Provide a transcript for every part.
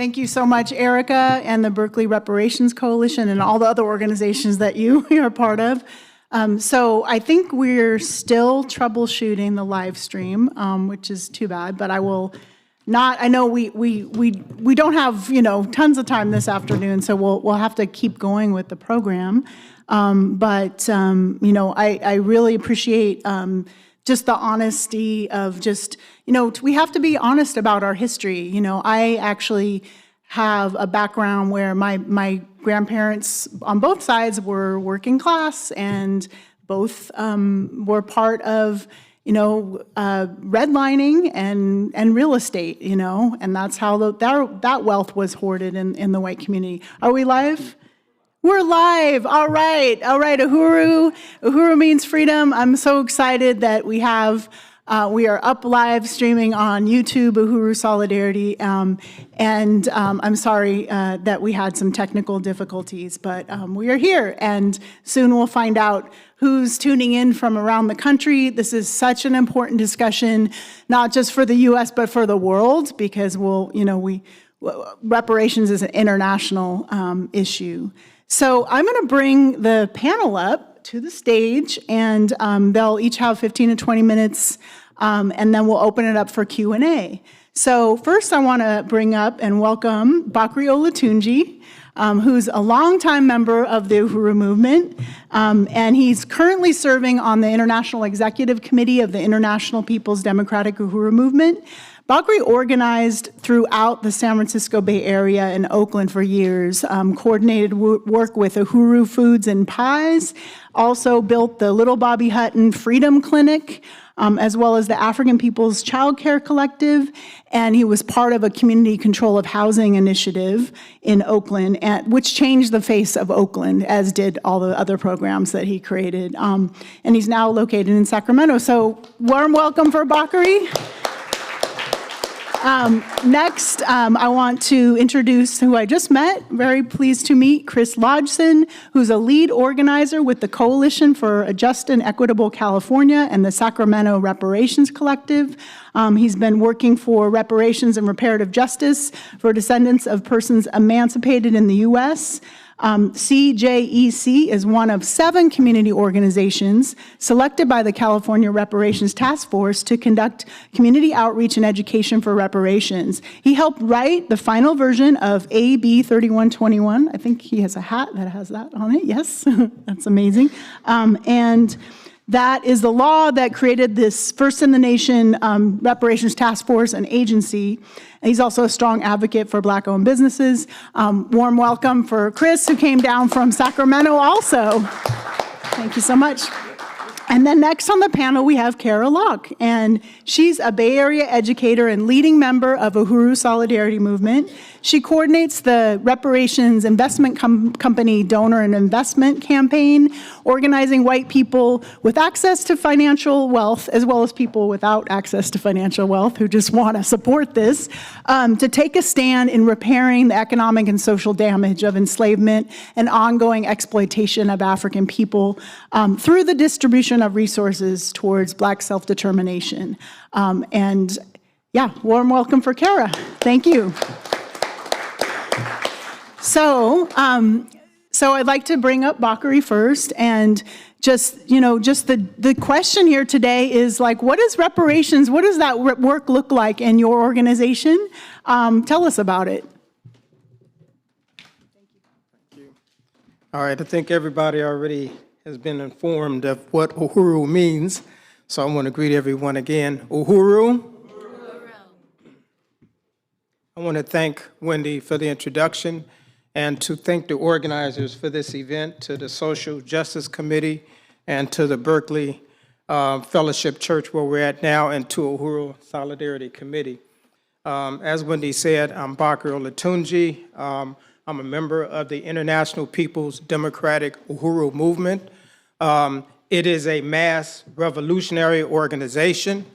Thank you so much, Erica, and the Berkeley Reparations Coalition and all the other organizations that you are part of. So I think we're still troubleshooting the live stream, which is too bad, but I will not, I know we don't have, tons of time this afternoon, so we'll have to keep going with the program. I really appreciate just the honesty of just, we have to be honest about our history. I actually have a background where my grandparents on both sides were working class, and both were part of, redlining and real estate, and that's how that wealth was hoarded in the white community. Are we live? We're live. All right. Uhuru. Uhuru means freedom. I'm so excited that we are up live streaming on YouTube, Uhuru Solidarity. I'm sorry that we had some technical difficulties, but we are here, and soon we'll find out who's tuning in from around the country. This is such an important discussion, not just for the U.S., but for the world, because reparations is an international issue. So I'm going to bring the panel up to the stage, and they'll each have 15 to 20 minutes, and then we'll open it up for Q&A. So first I want to bring up and welcome Bakri Olatunji, who's a longtime member of the Uhuru Movement, and he's currently serving on the International Executive Committee of the International People's Democratic Uhuru Movement. Bakri organized throughout the San Francisco Bay Area and Oakland for years, coordinated work with Uhuru Foods and Pies, also built the Little Bobby Hutton Freedom Clinic, as well as the African People's Child Care Collective, and he was part of a community control of housing initiative in Oakland, which changed the face of Oakland, as did all the other programs that he created. And he's now located in Sacramento. So warm welcome for Bakri. Next, I want to introduce who I just met. Very pleased to meet Chris Lodgson, who's a lead organizer with the Coalition for a Just and Equitable California and the Sacramento Reparations Collective. He's been working for reparations and reparative justice for descendants of persons emancipated in the U.S. CJEC is one of 7 community organizations selected by the California Reparations Task Force to conduct community outreach and education for reparations. He helped write the final version of AB 3121. I think he has a hat that has that on it. Yes, that's amazing. And that is the law that created this first-in-the-nation reparations task force and agency. He's also a strong advocate for Black-owned businesses. Warm welcome for Chris, who came down from Sacramento also. Thank you so much. And then next on the panel, we have Kara Locke, and she's a Bay Area educator and leading member of Uhuru Solidarity Movement. She coordinates the Reparations Investment Company Donor and Investment Campaign, organizing white people with access to financial wealth, as well as people without access to financial wealth who just want to support this, to take a stand in repairing the economic and social damage of enslavement and ongoing exploitation of African people through the distribution of resources towards Black self-determination. And yeah, warm welcome for Kara. Thank you. So I'd like to bring up Bakri first, and just the question here today is like, what is reparations? What does that work look like in your organization? Tell us about it. Thank you. All right, I think everybody already has been informed of what Uhuru means, so I want to greet everyone again. Uhuru. I want to thank Wendy for the introduction, and to thank the organizers for this event, to the Social Justice Committee, and to the Berkeley Fellowship Church where we're at now, and to Uhuru Solidarity Committee. As Wendy said, I'm Bakri Olatunji. I'm a member of the International People's Democratic Uhuru Movement. It is a mass revolutionary organization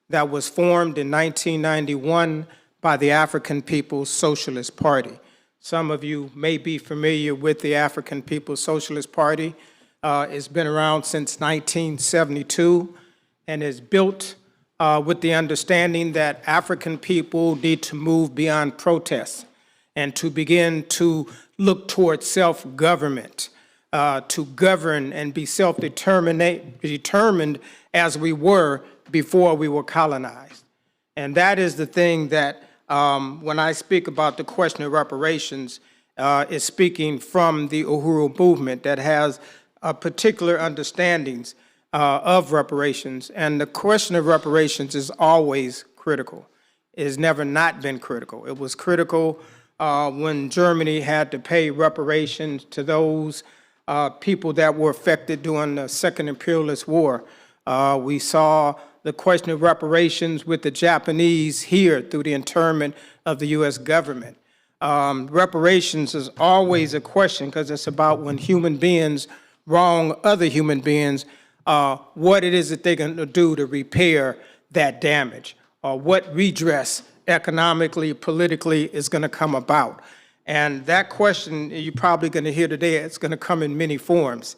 that was formed in 1991 by the African People's Socialist Party. Some of you may be familiar with the African People's Socialist Party. It's been around since 1972 and is built with the understanding that African people need to move beyond protests and to begin to look towards self-government, to govern and be determined as we were before we were colonized. And that is the thing that, when I speak about the question of reparations, is speaking from the Uhuru movement that has particular understandings of reparations. And the question of reparations is always critical. It has never not been critical. It was critical when Germany had to pay reparations to those people that were affected during the Second Imperialist War. We saw the question of reparations with the Japanese here through the internment of the U.S. government. Reparations is always a question because it's about when human beings wrong other human beings, what it is that they're going to do to repair that damage, or what redress economically, politically is going to come about. And that question you're probably going to hear today, it's going to come in many forms.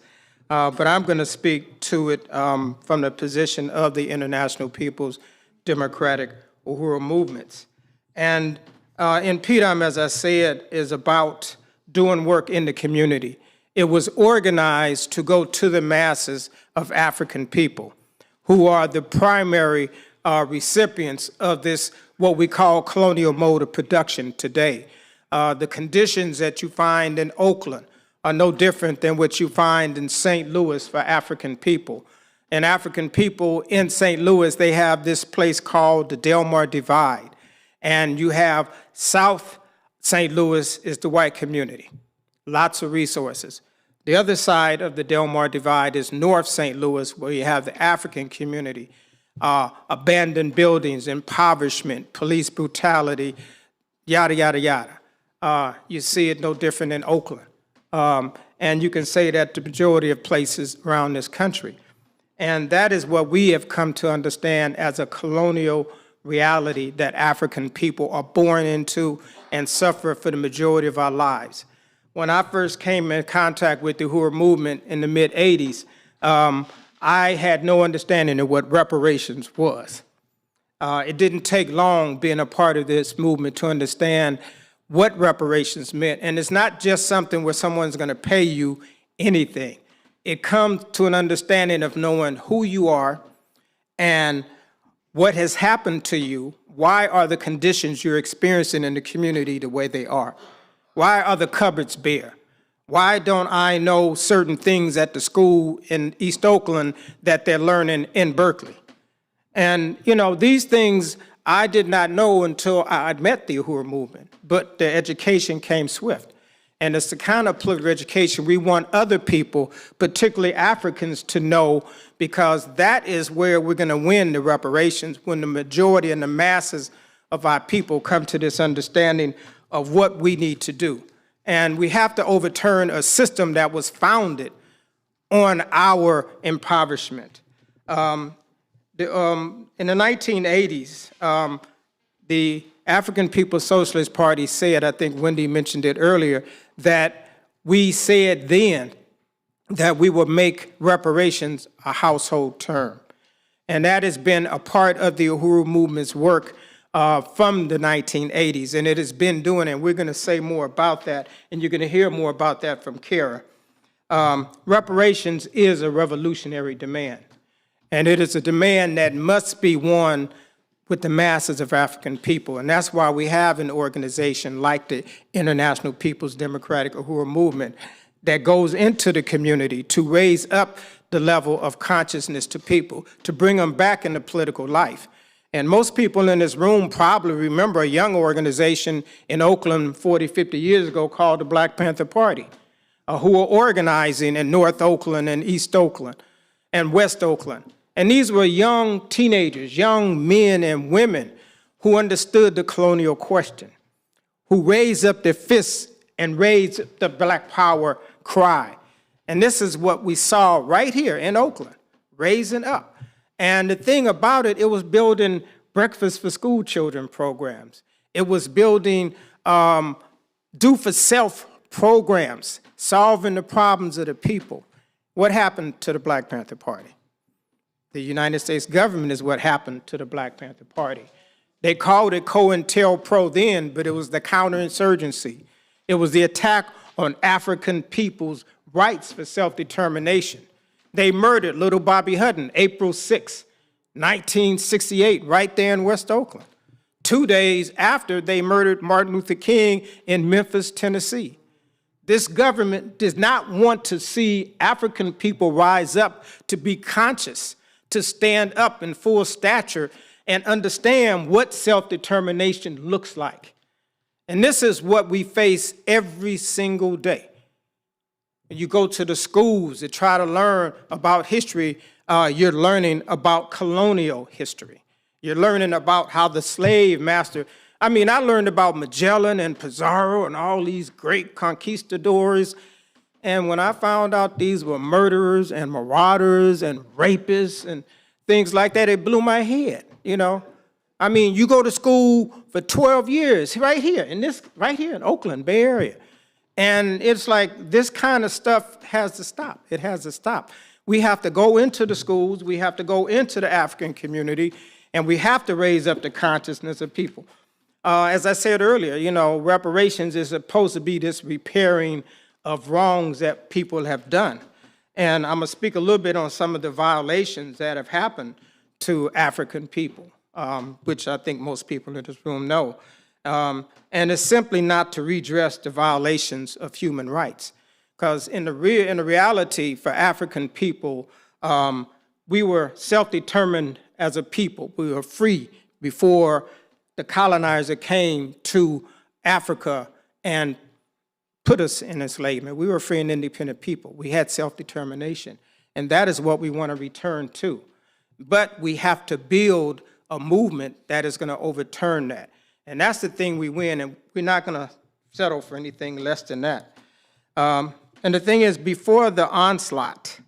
But I'm going to speak to it from the position of the International People's Democratic Uhuru movements. And in PDOM, as I said, is about doing work in the community. It was organized to go to the masses of African people who are the primary recipients of this, what we call colonial mode of production today. The conditions that you find in Oakland are no different than what you find in St. Louis for African people. And African people in St. Louis, they have this place called the Delmar Divide. And you have South St. Louis is the white community, lots of resources. The other side of the Delmar Divide is North St. Louis, where you have the African community, abandoned buildings, impoverishment, police brutality, yada, yada, yada. You see it no different in Oakland. And you can say that the majority of places around this country. And that is what we have come to understand as a colonial reality that African people are born into and suffer for the majority of our lives. When I first came in contact with the Uhuru movement in the mid-'80s, I had no understanding of what reparations was. It didn't take long being a part of this movement to understand what reparations meant. And it's not just something where someone's going to pay you anything. It comes to an understanding of knowing who you are and what has happened to you. Why are the conditions you're experiencing in the community the way they are? Why are the cupboards bare? Why don't I know certain things at the school in East Oakland that they're learning in Berkeley? And, you know, these things I did not know until I met the Uhuru movement, but the education came swift. And it's the kind of political education we want other people, particularly Africans, to know, because that is where we're going to win the reparations, when the majority and the masses of our people come to this understanding of what we need to do. And we have to overturn a system that was founded on our impoverishment. In the 1980s, the African People's Socialist Party said, I think Wendy mentioned it earlier, that we said then that we would make reparations a household term. And that has been a part of the Uhuru movement's work from the 1980s, and it has been doing it, and we're going to say more about that, and you're going to hear more about that from Kara. Reparations is a revolutionary demand, and it is a demand that must be won with the masses of African people, and that's why we have an organization like the International People's Democratic Uhuru Movement that goes into the community to raise up the level of consciousness to people, to bring them back into political life. And most people in this room probably remember a young organization in Oakland 40, 50 years ago called the Black Panther Party, who were organizing in North Oakland and East Oakland and West Oakland. And these were young teenagers, young men and women who understood the colonial question, who raised up their fists and raised the Black Power cry. And this is what we saw right here in Oakland, raising up. And the thing about it, it was building breakfast for school children programs. It was building do-for-self programs, solving the problems of the people. What happened to the Black Panther Party? The United States government is what happened to the Black Panther Party. They called it COINTELPRO then, but it was the counterinsurgency. It was the attack on African people's rights for self-determination. They murdered little Bobby Hutton, April 6, 1968, right there in West Oakland. 2 days after, they murdered Martin Luther King in Memphis, Tennessee. This government does not want to see African people rise up to be conscious, to stand up in full stature and understand what self-determination looks like. And this is what we face every single day. You go to the schools to try to learn about history, you're learning about colonial history. You're learning about how the slave master, I learned about Magellan and Pizarro and all these great conquistadors. And when I found out these were murderers and marauders and rapists and things like that, it blew my head, you know. You go to school for 12 years right here in Oakland, Bay Area. And it's like this kind of stuff has to stop. It has to stop. We have to go into the schools, we have to go into the African community, and we have to raise up the consciousness of people. As I said earlier, you know, reparations is supposed to be this repairing of wrongs that people have done. And I'm gonna speak a little bit on some of the violations that have happened to African people, which I think most people in this room know. And it's simply not to redress the violations of human rights. Because in the reality for African people, we were self-determined as a people. We were free before the colonizer came to Africa and put us in enslavement. We were free and independent people. We had self-determination. And that is what we want to return to. But we have to build a movement that is going to overturn that. And that's the thing we win, and we're not going to settle for anything less than that. And the thing is, before the onslaught,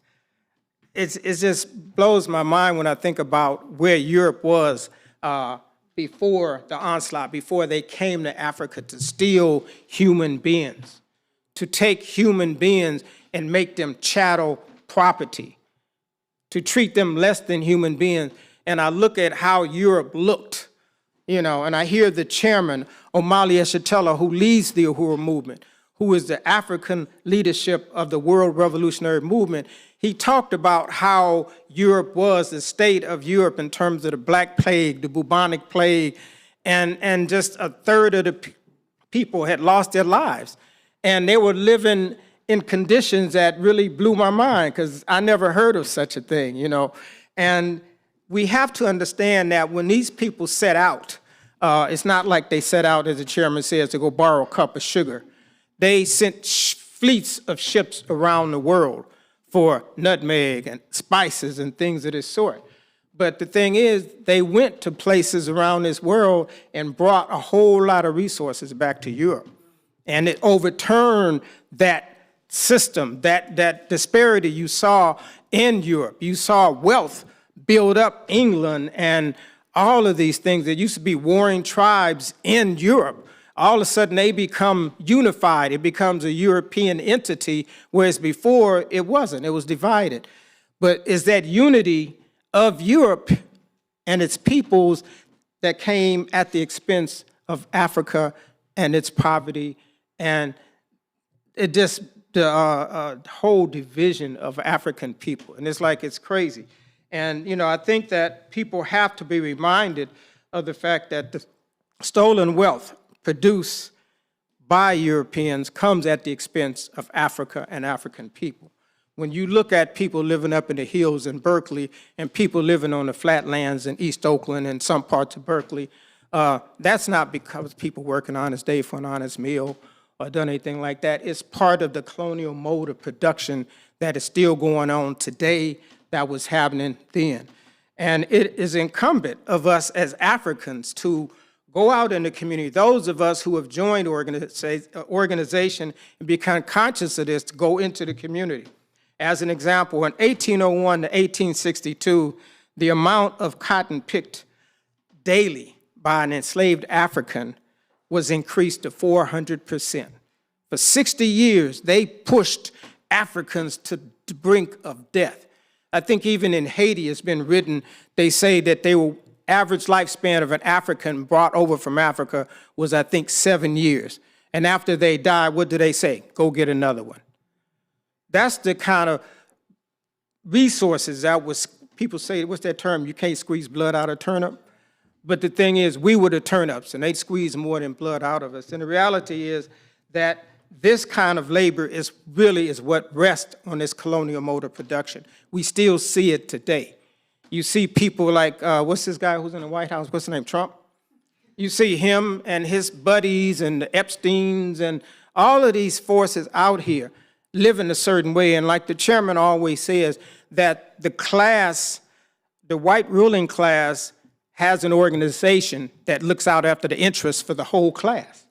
it just blows my mind when I think about where Europe was before the onslaught, before they came to Africa to steal human beings, to take human beings and make them chattel property, to treat them less than human beings. And I look at how Europe looked, you know, and I hear the chairman, Omali Yeshitela, who leads the Uhuru movement, who is the African leadership of the World Revolutionary Movement. He talked about how Europe was, the state of Europe in terms of the Black Plague, the bubonic plague, and just a third of the people had lost their lives. And they were living in conditions that really blew my mind, because I never heard of such a thing, you know. And we have to understand that when these people set out, it's not like they set out, as the chairman says, to go borrow a cup of sugar. They sent fleets of ships around the world for nutmeg and spices and things of this sort. But the thing is, they went to places around this world and brought a whole lot of resources back to Europe. And it overturned that system, that disparity you saw in Europe. You saw wealth build up England and all of these things. There used to be warring tribes in Europe. All of a sudden they become unified. It becomes a European entity, whereas before it wasn't, it was divided. But is that unity of Europe and its peoples that came at the expense of Africa and its poverty, and it just, the whole division of African people. And it's like, it's crazy. And, you know, I think that people have to be reminded of the fact that the stolen wealth produced by Europeans comes at the expense of Africa and African people. When you look at people living up in the hills in Berkeley and people living on the flatlands in East Oakland and some parts of Berkeley, that's not because people work an honest day for an honest meal or done anything like that. It's part of the colonial mode of production that is still going on today that was happening then. And it is incumbent of us as Africans to go out in the community, those of us who have joined organization and become conscious of this, to go into the community. As an example, in 1801 to 1862, the amount of cotton picked daily by an enslaved African was increased to 400%. For 60 years, they pushed Africans to the brink of death. I think even in Haiti, it's been written, they say that they were average lifespan of an African brought over from Africa was, I think, 7 years. And after they die, what do they say? Go get another one. That's the kind of resources that was, people say, what's that term? You can't squeeze blood out of turnip. But the thing is, we were the turnips, and they squeezed more than blood out of us. And the reality is that this kind of labor is really what rests on this colonial mode of production. We still see it today. You see people like, what's this guy who's in the White House? What's his name, Trump? You see him and his buddies and the Epsteins and all of these forces out here living a certain way. And like the chairman always says, that the class, the white ruling class, has an organization that looks out after the interests for the whole class.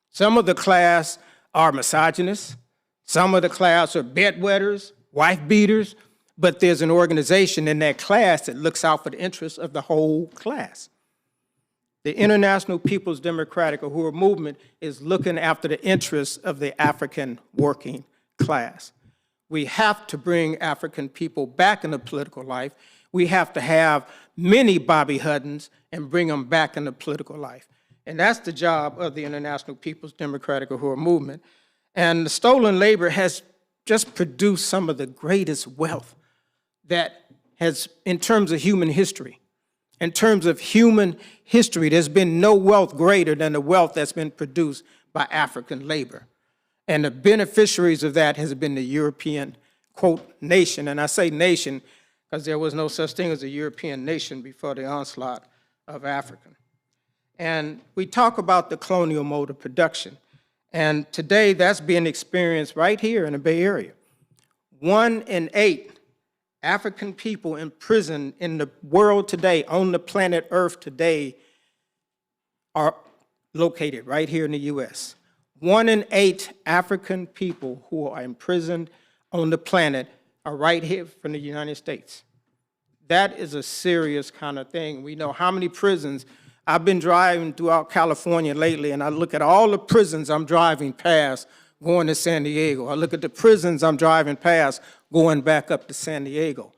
Some of the class are misogynists. Some of the class are bedwetters, wife beaters, but there's an organization in that class that looks out for the interests of the whole class. The International People's Democratic Uhuru Movement is looking after the interests of the African working class. We have to bring African people back into political life. We have to have many Bobby Huddins and bring them back into political life. And that's the job of the International People's Democratic Uhuru Movement. And the stolen labor has just produced some of the greatest wealth that has, in terms of human history. In terms of human history, there's been no wealth greater than the wealth that's been produced by African labor. And the beneficiaries of that has been the European, quote, nation. And I say nation because there was no such thing as a European nation before the onslaught of Africa. And we talk about the colonial mode of production. And today that's being experienced right here in the Bay Area. 1 in 8 African people in prison in the world today, on the planet Earth today, are located right here in the US. 1 in 8 African people who are imprisoned on the planet are right here from the United States. That is a serious kind of thing. We know how many prisons. I've been driving throughout California lately, and I look at all the prisons I'm driving past going to San Diego. I look at the prisons I'm driving past going back up to San Diego.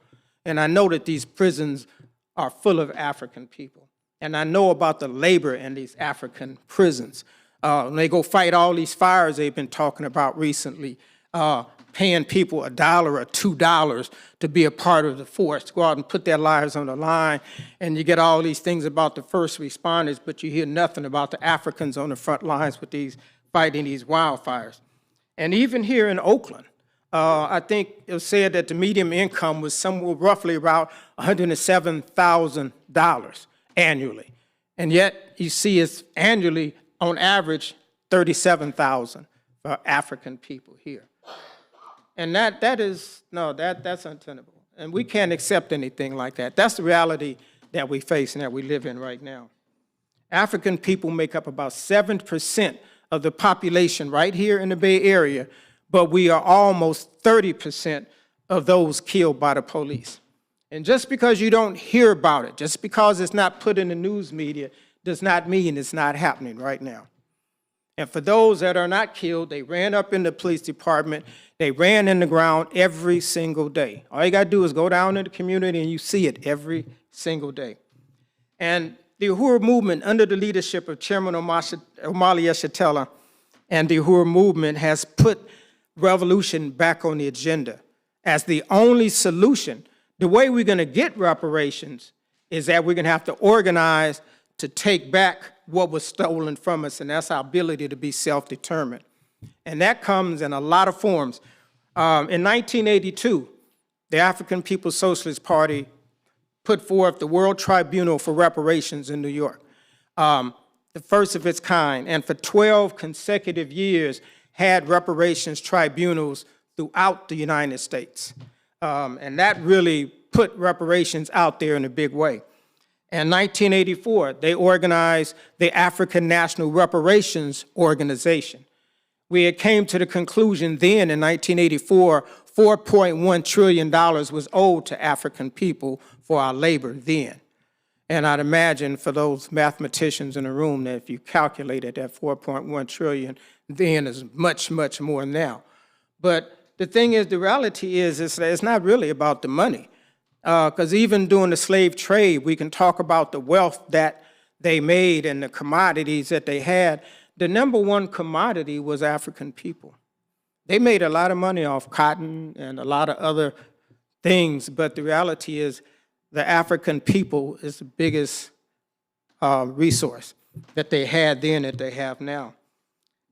And I know that these prisons are full of African people. And I know about the labor in these African prisons. When they go fight all these fires they've been talking about recently, paying people $1 or $2 to be a part of the force, to go out and put their lives on the line. And you get all these things about the first responders, but you hear nothing about the Africans on the front lines with these fighting these wildfires. And even here in Oakland, I think it was said that the median income was somewhere roughly about $107,000 annually. And yet you see it's annually, on average, $37,000 for African people here. And that's untenable. And we can't accept anything like that. That's the reality that we face and that we live in right now. African people make up about 7% of the population right here in the Bay Area, but we are almost 30% of those killed by the police. And just because you don't hear about it, just because it's not put in the news media, does not mean it's not happening right now. And for those that are not killed, they ran up in the police department, they ran in the ground every single day. All you got to do is go down in the community and you see it every single day. And the Uhuru Movement, under the leadership of Chairman Omali Yeshitela, and the Uhuru Movement has put revolution back on the agenda as the only solution. The way we're going to get reparations is that we're going to have to organize to take back what was stolen from us, and that's our ability to be self-determined. And that comes in a lot of forms. In 1982, the African People's Socialist Party put forth the World Tribunal for Reparations in New York, the first of its kind, and for 12 consecutive years had reparations tribunals throughout the United States. And that really put reparations out there in a big way. In 1984, they organized the African National Reparations Organization. We had came to the conclusion then in 1984, $4.1 trillion was owed to African people for our labor then. And I'd imagine for those mathematicians in the room that if you calculated that 4.1 trillion then is much, much more now. But the thing is, the reality is it's not really about the money. Because even during the slave trade, we can talk about the wealth that they made and the commodities that they had. The number one commodity was African people. They made a lot of money off cotton and a lot of other things, but the reality is the African people is the biggest resource that they had then that they have now.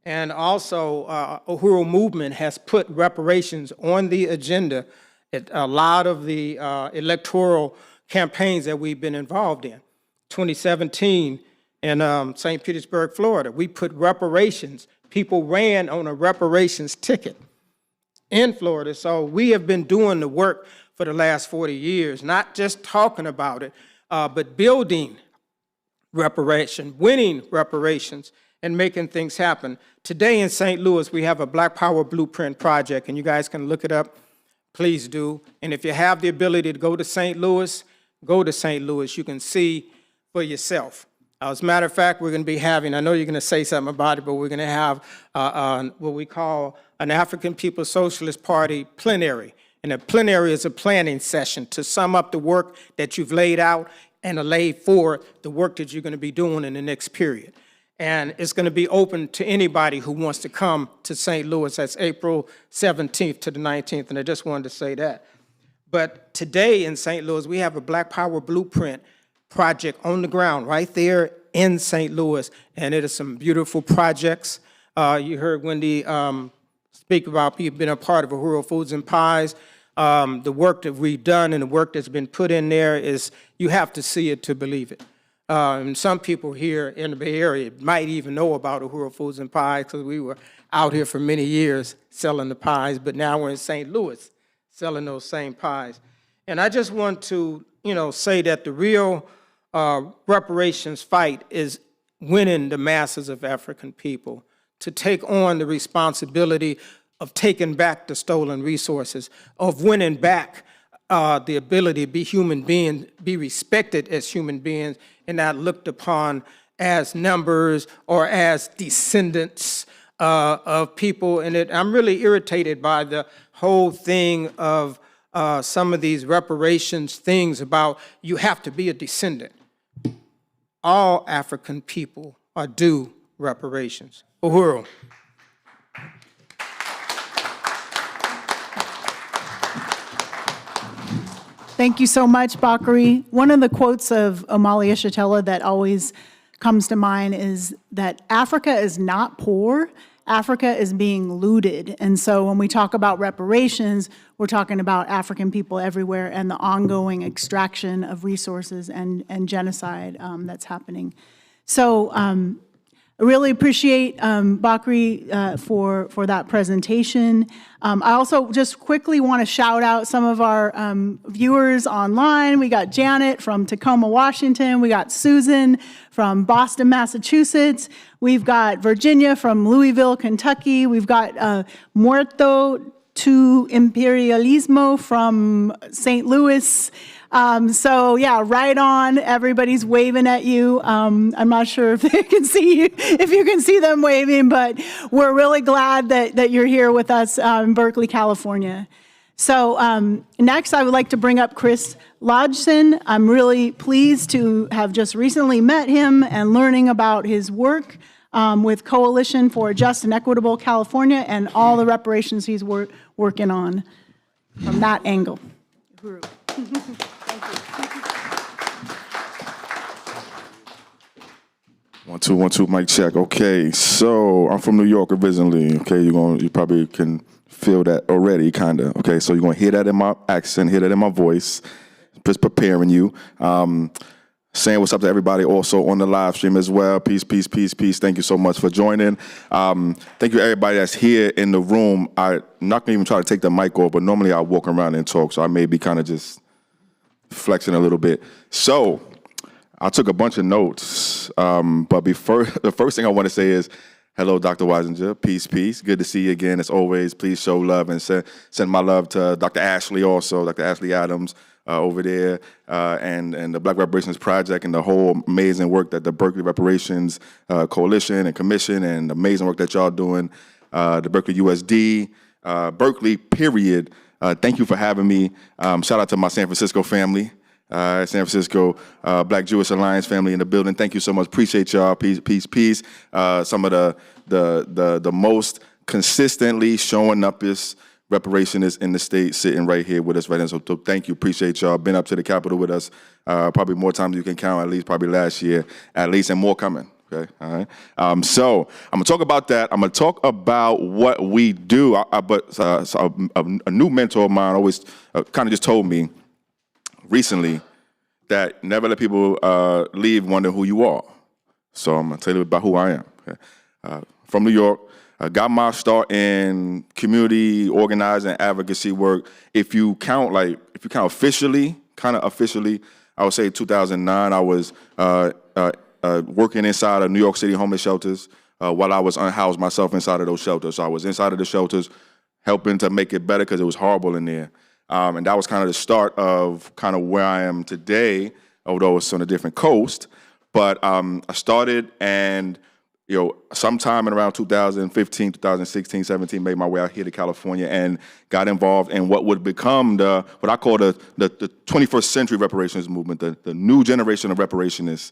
And also, Uhuru movement has put reparations on the agenda at a lot of the electoral campaigns that we've been involved in. 2017 in St. Petersburg, Florida, we put reparations. People ran on a reparations ticket in Florida. So we have been doing the work for the last 40 years, not just talking about it, but building reparation, winning reparations, and making things happen. Today in St. Louis, we have a Black Power Blueprint project, and you guys can look it up. Please do. And if you have the ability to go to St. Louis, go to St. Louis. You can see for yourself. As a matter of fact, we're going to be having, I know you're going to say something about it, but we're going to have what we call an African People's Socialist Party plenary. And a plenary is a planning session to sum up the work that you've laid out and to lay forward the work that you're going to be doing in the next period. And it's going to be open to anybody who wants to come to St. Louis. That's April 17th to the 19th, and I just wanted to say that. But today in St. Louis, we have a Black Power Blueprint project on the ground right there in St. Louis, and it is some beautiful projects. You heard Wendy speak about being a part of Uhuru Foods and Pies. The work that we've done and the work that's been put in there is, you have to see it to believe it. And some people here in the Bay Area might even know about Uhuru Foods and Pies because we were out here for many years selling the pies, but now we're in St. Louis selling those same pies. And I just want to, say that the real reparations fight is winning the masses of African people to take on the responsibility of taking back the stolen resources, of winning back the ability to be human beings, be respected as human beings, and not looked upon as numbers or as descendants of people. And I'm really irritated by the whole thing of some of these reparations things about you have to be a descendant. All African people are due reparations. Uhuru. Thank you so much, Bakari. One of the quotes of Amalia Shatella that always comes to mind is that Africa is not poor, Africa is being looted. And so when we talk about reparations, we're talking about African people everywhere and the ongoing extraction of resources and genocide that's happening. So I really appreciate Bakri for that presentation. I also just quickly want to shout out some of our viewers online. We got Janet from Tacoma, Washington. We got Susan from Boston, Massachusetts. We've got Virginia from Louisville, Kentucky. We've got Muerto to Imperialismo from St. Louis. So yeah, right on. Everybody's waving at you. I'm not sure if they can see you, if you can see them waving, but we're really glad that you're here with us in Berkeley, California. So next, I would like to bring up Chris Lodgson. I'm really pleased to have just recently met him and learning about his work with Coalition for a Just and Equitable California and all the reparations he's working on from that angle. One, two, mic check. Okay, so I'm from New York originally. Okay, you probably can feel that already, kind of. Okay, so you're gonna hear that in my accent, hear that in my voice. Just preparing you. Saying what's up to everybody also on the live stream as well. Peace, peace, peace, peace. Thank you so much for joining. Thank you everybody that's here in the room. I'm not gonna even try to take the mic off, but normally I walk around and talk, so I may be kind of just flexing a little bit. So I took a bunch of notes, but the first thing I want to say is, hello, Dr. Weisinger. Peace, peace. Good to see you again, as always. Please show love and send my love to Dr. Ashley also, Dr. Ashley Adams over there, and the Black Reparations Project and the whole amazing work that the Berkeley Reparations Coalition and Commission and the amazing work that y'all doing, the Berkeley USD, Berkeley, period, Thank you for having me. Shout out to my San Francisco family, San Francisco Black Jewish Alliance family in the building. Thank you so much. Appreciate y'all. Peace, peace, peace. Some of the most consistently showing up is reparationists in the state sitting right here with us right now. So thank you. Appreciate y'all. Been up to the Capitol with us probably more times you can count, at least probably last year, at least, and more coming. Okay, all right. So I'm gonna talk about that. I'm gonna talk about what we do. A new mentor of mine always kind of just told me recently that never let people leave wondering who you are. So I'm gonna tell you about who I am. Okay? From New York, got my start in community organizing, advocacy work. If you count officially, I would say 2009. I was working inside of New York City homeless shelters while I was unhoused myself inside of those shelters. So I was inside of the shelters helping to make it better because it was horrible in there. And that was kind of the start of kind of where I am today, although it's on a different coast. But I started and, sometime in around 2015, 2016, 17, made my way out here to California and got involved in what would become what I call the 21st century reparations movement, the new generation of reparationists.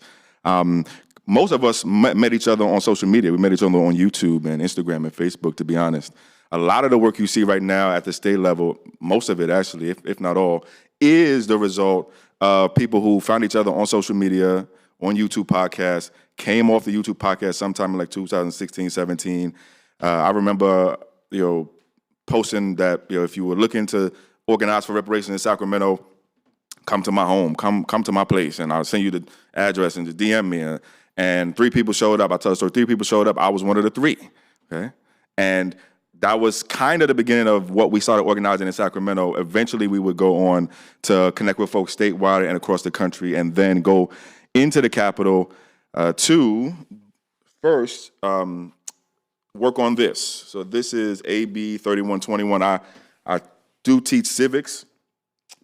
Most of us met each other on social media. We met each other on YouTube and Instagram and Facebook, to be honest. A lot of the work you see right now at the state level, most of it actually, if not all, is the result of people who found each other on social media, on YouTube podcasts, came off the YouTube podcast sometime in like 2016, 17. I remember, posting that, if you were looking to organize for reparations in Sacramento, come to my home, come to my place, and I'll send you the address and just DM me. And 3 people showed up. I tell the story, 3 people showed up. I was one of the 3, okay? And that was kind of the beginning of what we started organizing in Sacramento. Eventually, we would go on to connect with folks statewide and across the country, and then go into the Capitol to first work on this. So this is AB 3121. I do teach civics,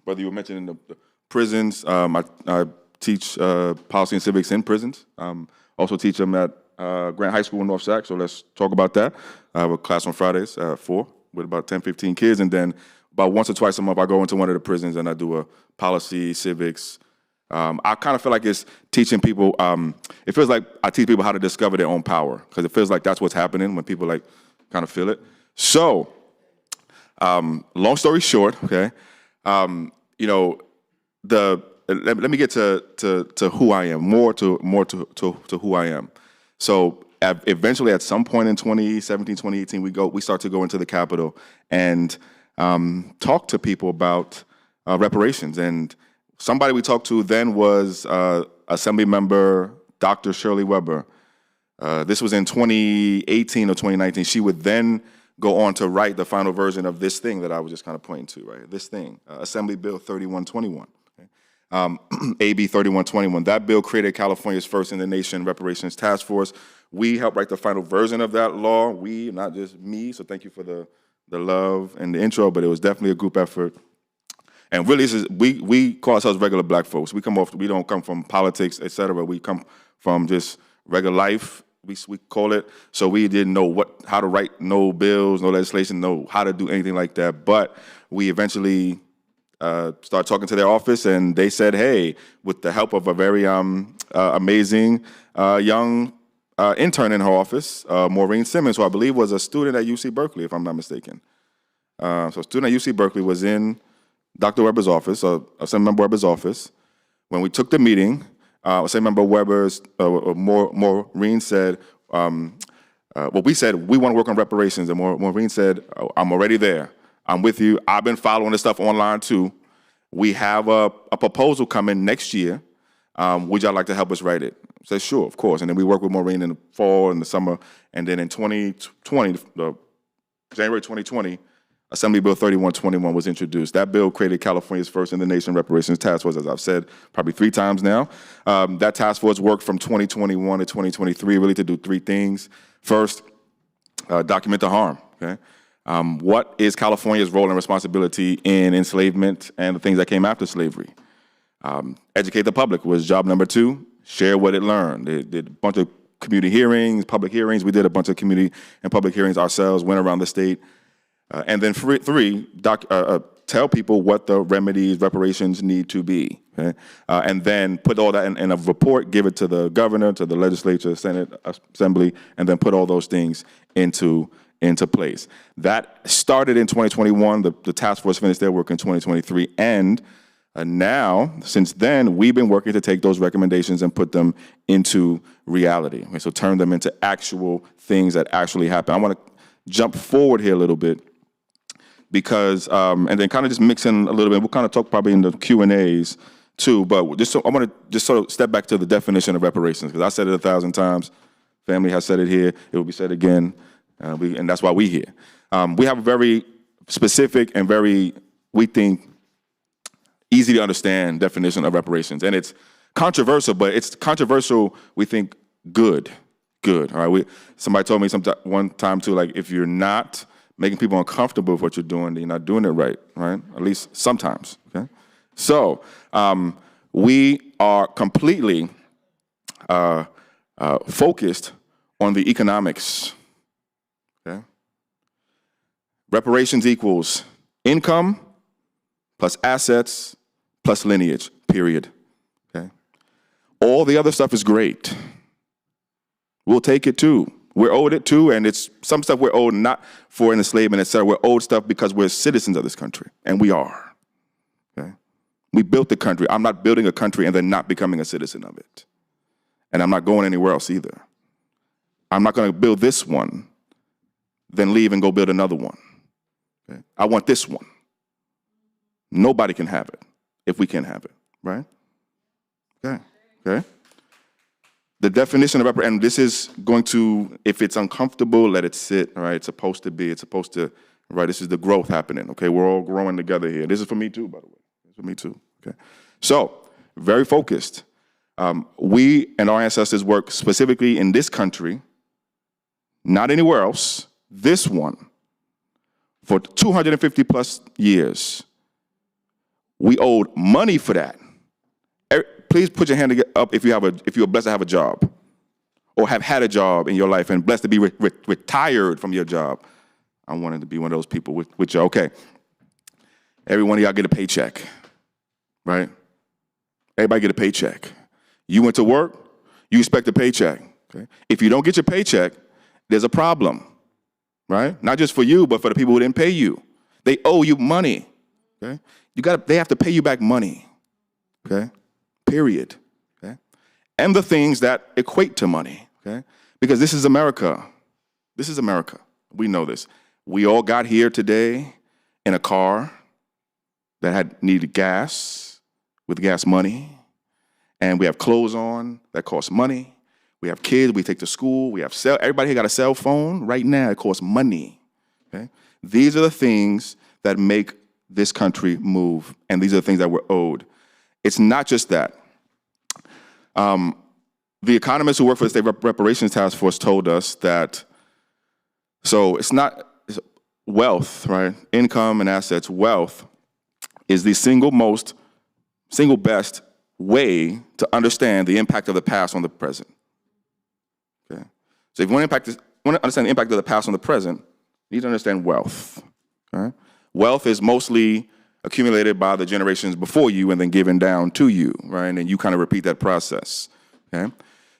whether you were mentioning the prisons. I teach policy and civics in prisons. Also teach them at Grant High School in North Sac, so let's talk about that. I have a class on Fridays at 4 with about 10, 15 kids, and then about once or twice a month I go into one of the prisons and I do a policy, civics. I kind of feel like it's teaching people, it feels like I teach people how to discover their own power, because it feels like that's what's happening when people kind of feel it. So, long story short, okay, let me get to who I am, more to who I am. So eventually, at some point in 2017, 2018, we start to go into the Capitol and talk to people about reparations. And somebody we talked to then was Assembly Member Dr. Shirley Weber. This was in 2018 or 2019. She would then go on to write the final version of this thing that I was just kind of pointing to, right? This thing, Assembly Bill 3121. AB 3121. That bill created California's first in the nation reparations task force. We helped write the final version of that law. We, not just me, so thank you for the love and the intro, but it was definitely a group effort. And really, we call ourselves regular black folks. We don't come from politics, et cetera. We come from just regular life, we call it. So we didn't know how to write no bills, no legislation, no how to do anything like that. But we eventually started talking to their office, and they said, hey, with the help of a very amazing young intern in her office, Maureen Simmons, who I believe was a student at UC Berkeley, if I'm not mistaken. So a student at UC Berkeley was in Dr. Weber's office, Assembly Member Weber's office. When we took the meeting, Assembly Member Maureen said, we said, we want to work on reparations, and Maureen said, I'm already there. I'm with you. I've been following this stuff online too. We have a proposal coming next year. Would y'all like to help us write it? I said, sure, of course. And then we worked with Maureen in the fall and the summer. And then in 2020, January 2020, Assembly Bill 3121 was introduced. That bill created California's first in the nation reparations task force, as I've said probably 3 times now. That task force worked from 2021 to 2023 really to do 3 things. First, document the harm, okay? What is California's role and responsibility in enslavement and the things that came after slavery? Educate the public was job number 2. Share what it learned. They did a bunch of community hearings, public hearings. We did a bunch of community and public hearings ourselves, went around the state. And then 3, tell people what the remedies, reparations need to be, okay? And then put all that in a report, give it to the governor, to the legislature, Senate, Assembly, and then put all those things into place. That started in 2021. The task force finished their work in 2023. And now, since then, we've been working to take those recommendations and put them into reality. Okay, so turn them into actual things that actually happen. I want to jump forward here a little bit because, and then kind of just mix in a little bit. We'll kind of talk probably in the Q&As too, but just so I want to just sort of step back to the definition of reparations, because I said it 1,000 times. Family has said it here. It will be said again. And that's why we're here. We have a very specific and very, we think, easy to understand definition of reparations. And it's controversial, but it's controversial, we think, good. All right. Somebody told me one time too, like, if you're not making people uncomfortable with what you're doing, then you're not doing it right? At least sometimes, okay? So we are completely focused on the economics. Okay. Reparations equals income plus assets plus lineage, period. Okay. All the other stuff is great. We'll take it too. We're owed it too, and it's some stuff we're owed not for enslavement, et cetera. We're owed stuff because we're citizens of this country, and we are. Okay. We built the country. I'm not building a country and then not becoming a citizen of it. And I'm not going anywhere else either. I'm not going to build this one, then leave and go build another one. Okay? I want this one. Nobody can have it if we can have it, right? Okay. The definition of reparations, and this is going to, if it's uncomfortable, let it sit, all right? It's supposed to, right? This is the growth happening, okay? We're all growing together here. This is for me too, by the way. This is for me too, okay? So, very focused. We and our ancestors worked specifically in this country, not anywhere else, this one, for 250 plus years. We owed money for that. Please put your hand up if you're blessed to have a job or have had a job in your life and blessed to be retired from your job. I wanted to be one of those people with you. Okay. Every one of y'all get a paycheck, right? Everybody get a paycheck. You went to work, you expect a paycheck. Okay? If you don't get your paycheck, there's a problem, right? Not just for you, but for the people who didn't pay you. They owe you money. Okay? They have to pay you back money. Okay? Period. Okay? And the things that equate to money. Okay? Because this is America. This is America. We know this. We all got here today in a car that needed gas with gas money. And we have clothes on that cost money. We have kids we take to school. We have everybody here got a cell phone right now. It costs money. Okay? These are the things that make this country move. And these are the things that we're owed. It's not just that. The economists who work for the State Reparations Task Force told us that, so it's wealth, right? Income and assets. Wealth is the single best way to understand the impact of the past on the present. Okay? So if you want to understand the impact of the past on the present, you need to understand wealth. Okay? Wealth is mostly accumulated by the generations before you and then given down to you, right? And then you kind of repeat that process, okay?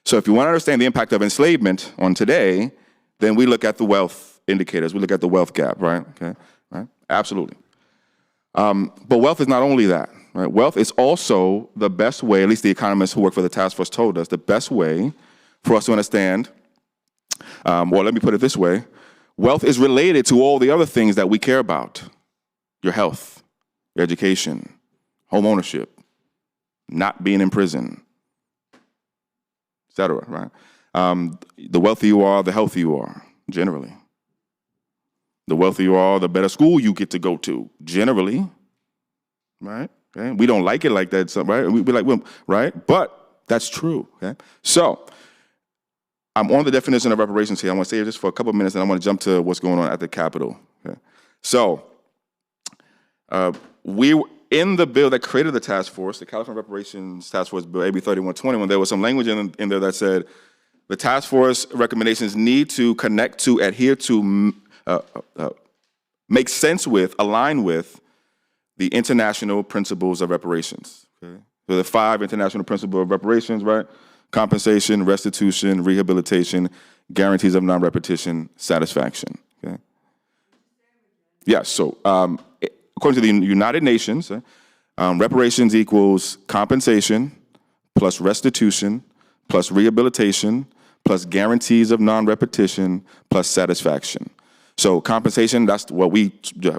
So if you want to understand the impact of enslavement on today, then we look at the wealth indicators. We look at the wealth gap, right? Okay, right? Absolutely. But wealth is not only that, right? Wealth is also the best way, at least the economists who work for the task force told us, the best way for us to understand, well, let me put it this way. Wealth is related to all the other things that we care about. Your health, your education, home ownership, not being in prison, et cetera, right? The wealthier you are, the healthier you are, generally. The wealthier you are, the better school you get to go to, generally, right? Okay? We don't like it like that, right? We like, well, right? But that's true, okay? So I'm on the definition of reparations here. I want to stay here just for a couple of minutes, and I want to jump to what's going on at the Capitol. Okay? So we in the bill that created the task force, the California Reparations Task Force Bill, AB 3121, there was some language in there that said the task force recommendations need to connect to, adhere to, make sense with, align with the international principles of reparations. Okay? So the 5 international principles of reparations, right? Compensation, restitution, rehabilitation, guarantees of non-repetition, satisfaction. Okay? Yes, so according to the United Nations, reparations equals compensation plus restitution plus rehabilitation plus guarantees of non-repetition plus satisfaction. So compensation, that's what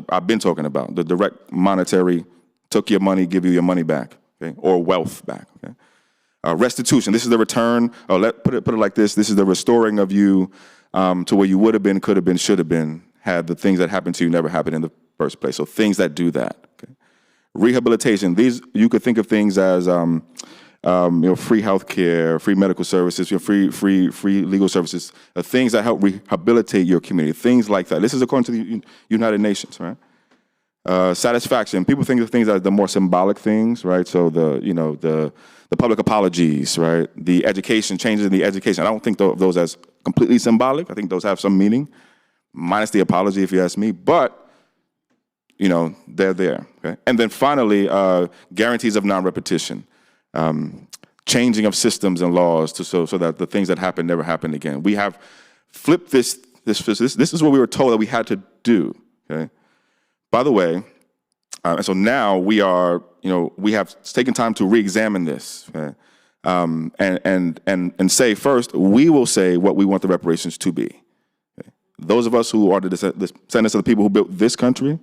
I've been talking about, the direct monetary, took your money, give you your money back, okay? Or wealth back. Okay? Restitution, this is the return, put it like this is the restoring of you to where you would have been, could have been, should have been, had the things that happened to you never happened in the first place. So things that do that. Okay? Rehabilitation, these, you could think of things as free healthcare, free medical services, free legal services, things that help rehabilitate your community, things like that. This is according to the United Nations, right? Satisfaction. People think of things as the more symbolic things, right? So the public apologies, right? The education, changes in the education. I don't think of those as completely symbolic. I think those have some meaning, minus the apology, if you ask me. But they're there. Okay? And then finally, guarantees of non-repetition. Changing of systems and laws so that the things that happen never happen again. We have flipped this. This is what we were told that we had to do. Okay. By the way, and so now we are, we have taken time to re-examine this, okay? And say first, we will say what we want the reparations to be. Okay? Those of us who are the descendants of the people who built this country,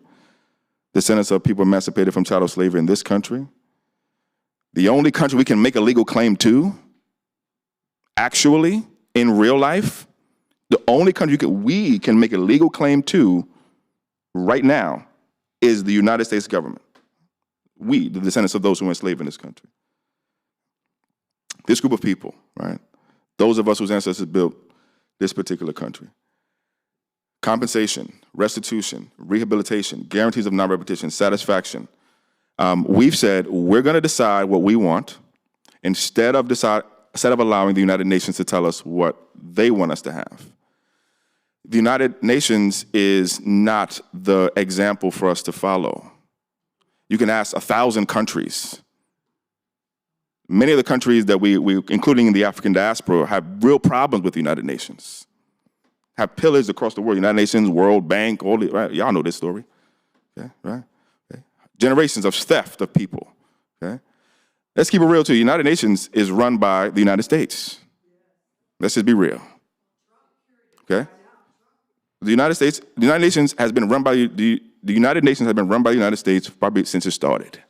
descendants of people emancipated from chattel slavery in this country. The only country we can make a legal claim to, actually, in real life, the only country we can make a legal claim to right now is the United States government. We, the descendants of those who were enslaved in this country. This group of people, right? Those of us whose ancestors built this particular country. Compensation, restitution, rehabilitation, guarantees of non-repetition, satisfaction. We've said we're going to decide what we want instead of allowing the United Nations to tell us what they want us to have. The United Nations is not the example for us to follow. You can ask 1,000 countries. Many of the countries that we including in the African diaspora, have real problems with the United Nations. Have pillars across the world, United Nations, World Bank, all the, right? Y'all know this story, okay, right? Generations of theft of people, okay? Let's keep it real too. The United Nations is run by the United States. Let's just be real, okay? The United Nations has been run by the United Nations has been run by the United States probably since it started.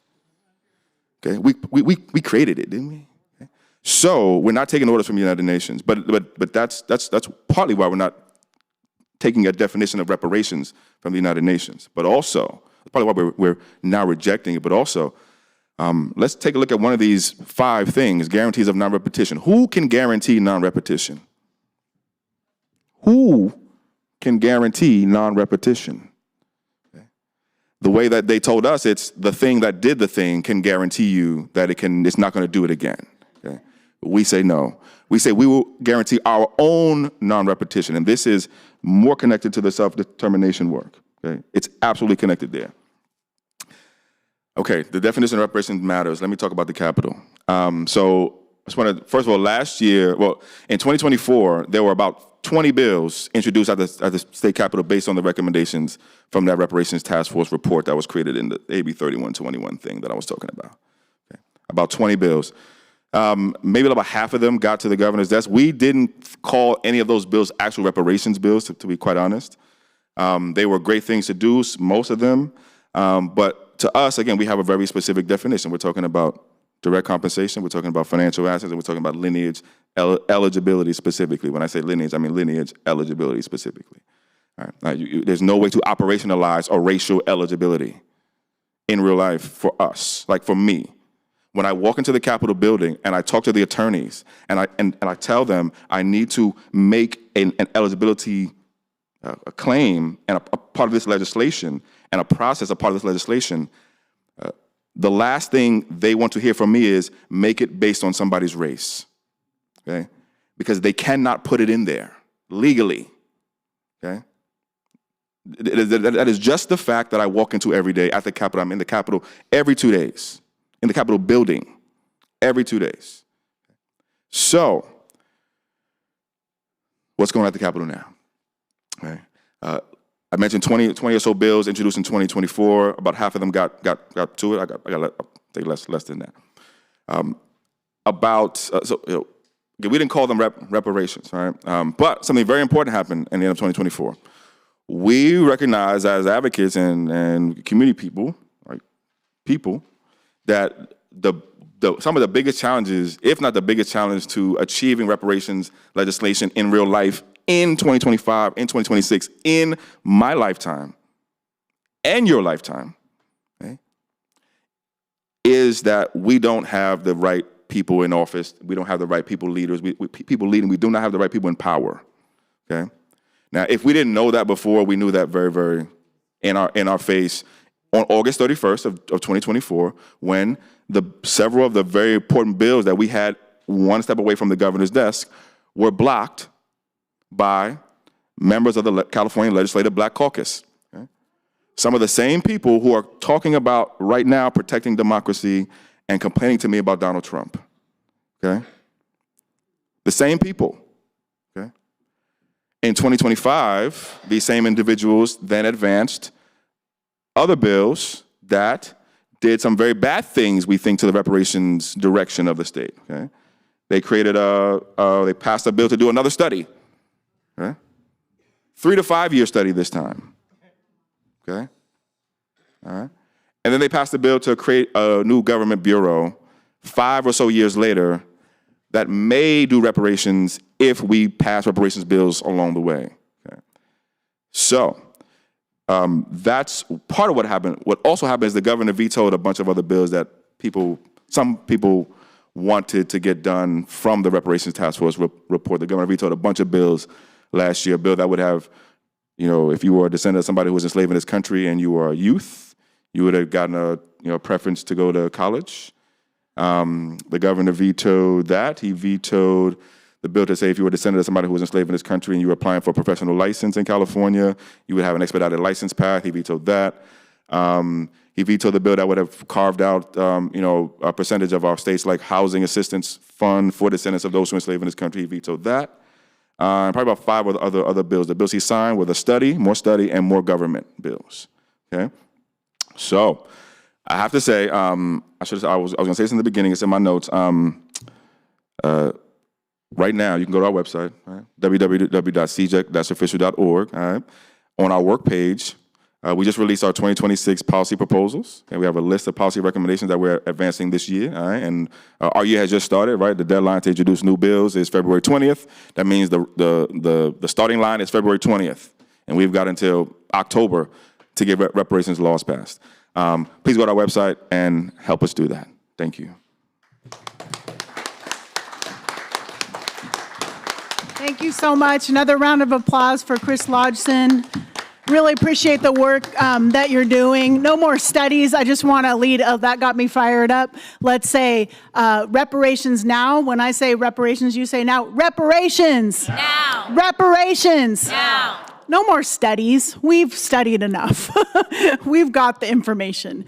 Okay, we created it, didn't we? Okay. So we're not taking orders from the United Nations, but that's partly why we're not taking a definition of reparations from the United Nations, but also probably why we're now rejecting it, but also, let's take a look at one of these 5 things, guarantees of non-repetition. Who can guarantee non-repetition? Who can guarantee non-repetition? Okay. The way that they told us, it's the thing that did the thing can guarantee you that it's not going to do it again. Okay. We say no. We say we will guarantee our own non-repetition, and this is more connected to the self-determination work. Okay? It's absolutely connected there. Okay, the definition of reparations matters. Let me talk about the Capitol. So I just want to, first of all, in 2024, there were about 20 bills introduced at the state Capitol based on the recommendations from that reparations task force report that was created in the AB 3121 thing that I was talking about. Okay. About 20 bills. Maybe about half of them got to the governor's desk. We didn't call any of those bills actual reparations bills, to be quite honest. They were great things to do, most of them. But to us, again, we have a very specific definition. We're talking about direct compensation. We're talking about financial assets. And we're talking about lineage eligibility specifically. When I say lineage, I mean lineage eligibility specifically. All right. There's no way to operationalize a racial eligibility in real life for us, like for me. When I walk into the Capitol building and I talk to the attorneys and I tell them I need to make an eligibility a claim and a part of this legislation and a process, a part of this legislation, the last thing they want to hear from me is make it based on somebody's race, okay? Because they cannot put it in there legally, okay? That is just the fact that I walk into every day at the Capitol. I'm in the Capitol every 2 days, in the Capitol building every 2 days. So, what's going on at the Capitol now? Okay. I mentioned 20 or so bills introduced in 2024. About half of them got to it. I got take less than that. We didn't call them reparations, all right? But something very important happened in the end of 2024. We recognize as advocates and community people, right, that some of the biggest challenges, if not the biggest challenge to achieving reparations legislation in real life in 2025, in 2026, in my lifetime and your lifetime, okay, is that we don't have the right people in office. We don't have the right people leaders. People leading. We do not have the right people in power. Okay. Now, if we didn't know that before, we knew that very, very in our face on August 31st of 2024, when several of the very important bills that we had one step away from the governor's desk were blocked by members of the California Legislative Black Caucus. Okay? Some of the same people who are talking about right now protecting democracy and complaining to me about Donald Trump. Okay? The same people. Okay? In 2025, these same individuals then advanced other bills that did some very bad things, we think, to the reparations direction of the state. Okay? They they passed a bill to do another study. Okay? 3 to 5 year study this time. Okay? All right? And then they passed a bill to create a new government bureau 5 or so years later that may do reparations if we pass reparations bills along the way. Okay? So that's part of what happened. What also happened is the governor vetoed a bunch of other bills that some people wanted to get done from the reparations task force report. The governor vetoed a bunch of bills last year. A bill that would have, if you were a descendant of somebody who was enslaved in this country and you were a youth, you would have gotten a preference to go to college. The governor vetoed that. He vetoed the bill to say if you were a descendant of somebody who was enslaved in this country and you were applying for a professional license in California, you would have an expedited license path. He vetoed that. He vetoed the bill that would have carved out, a percentage of our state's like housing assistance fund for descendants of those who were enslaved in this country. He vetoed that. And probably about 5 other bills. The bills he signed were more study, and more government bills. Okay. So I have to say, I was going to say this in the beginning. It's in my notes. Right now, you can go to our website, right? www.cjec-official.org. All right? On our work page, we just released our 2026 policy proposals. Okay? We have a list of policy recommendations that we're advancing this year. All right? And our year has just started, right? The deadline to introduce new bills is February 20th. That means the starting line is February 20th. And we've got until October to get reparations laws passed. Please go to our website and help us do that. Thank you. Thank you so much. Another round of applause for Chris Lodgson. Really appreciate the work that you're doing. No more studies. I just want to lead. That got me fired up. Let's say reparations now. When I say reparations, you say now. Reparations. Now. Reparations. Now. No more studies. We've studied enough. We've got the information.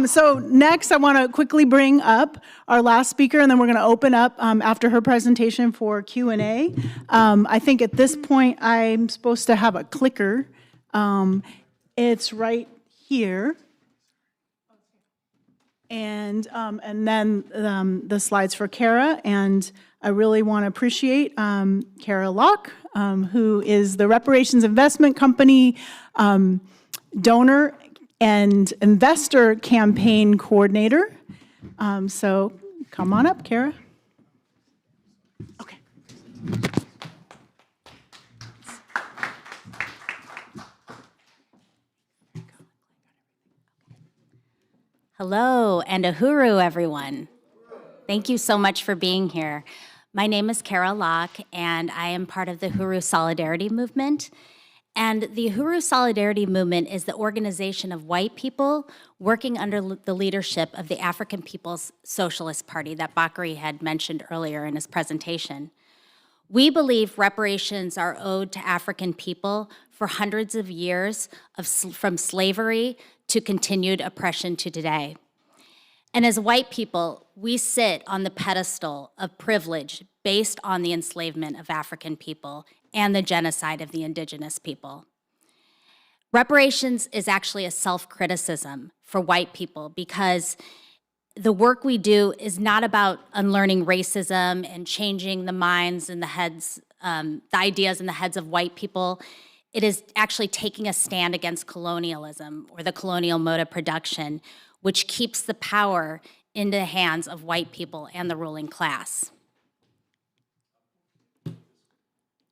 So next, I want to quickly bring up our last speaker, and then we're going to open up after her presentation for Q&A. I think at this point, I'm supposed to have a clicker. It's right here. And then the slides for Kara, and I really want to appreciate Kara Locke, who is the Reparations Investment Company donor and investor campaign coordinator. So come on up, Kara. Okay. Hello, and Uhuru, everyone. Thank you so much for being here. My name is Kara Locke, and I am part of the Uhuru Solidarity Movement. And the Uhuru Solidarity Movement is the organization of white people working under the leadership of the African People's Socialist Party that Bakari had mentioned earlier in his presentation. We believe reparations are owed to African people for hundreds of years from slavery to continued oppression to today. And as white people, we sit on the pedestal of privilege based on the enslavement of African people and the genocide of the indigenous people. Reparations is actually a self-criticism for white people because the work we do is not about unlearning racism and changing the minds and the heads, the ideas in the heads of white people. It is actually taking a stand against colonialism or the colonial mode of production, which keeps the power in the hands of white people and the ruling class.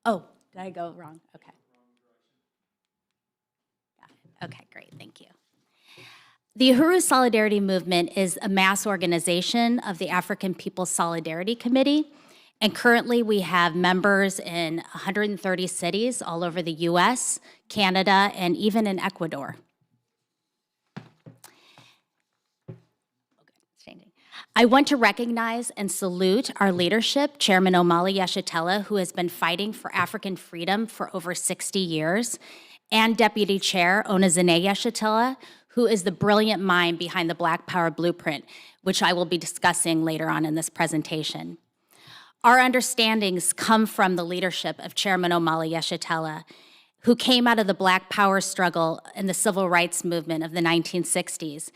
Oh, did I go wrong? Okay. Got it. Okay, great, thank you. The Uhuru Solidarity Movement is a mass organization of the African People's Solidarity Committee, and currently we have members in 130 cities all over the US, Canada, and even in Ecuador. I want to recognize and salute our leadership, Chairman Omali Yeshitela, who has been fighting for African freedom for over 60 years, and Deputy Chair Onazine Yeshitela, who is the brilliant mind behind the Black Power Blueprint, which I will be discussing later on in this presentation. Our understandings come from the leadership of Chairman Omali Yeshitela, who came out of the Black Power struggle and the Civil Rights Movement of the 1960s,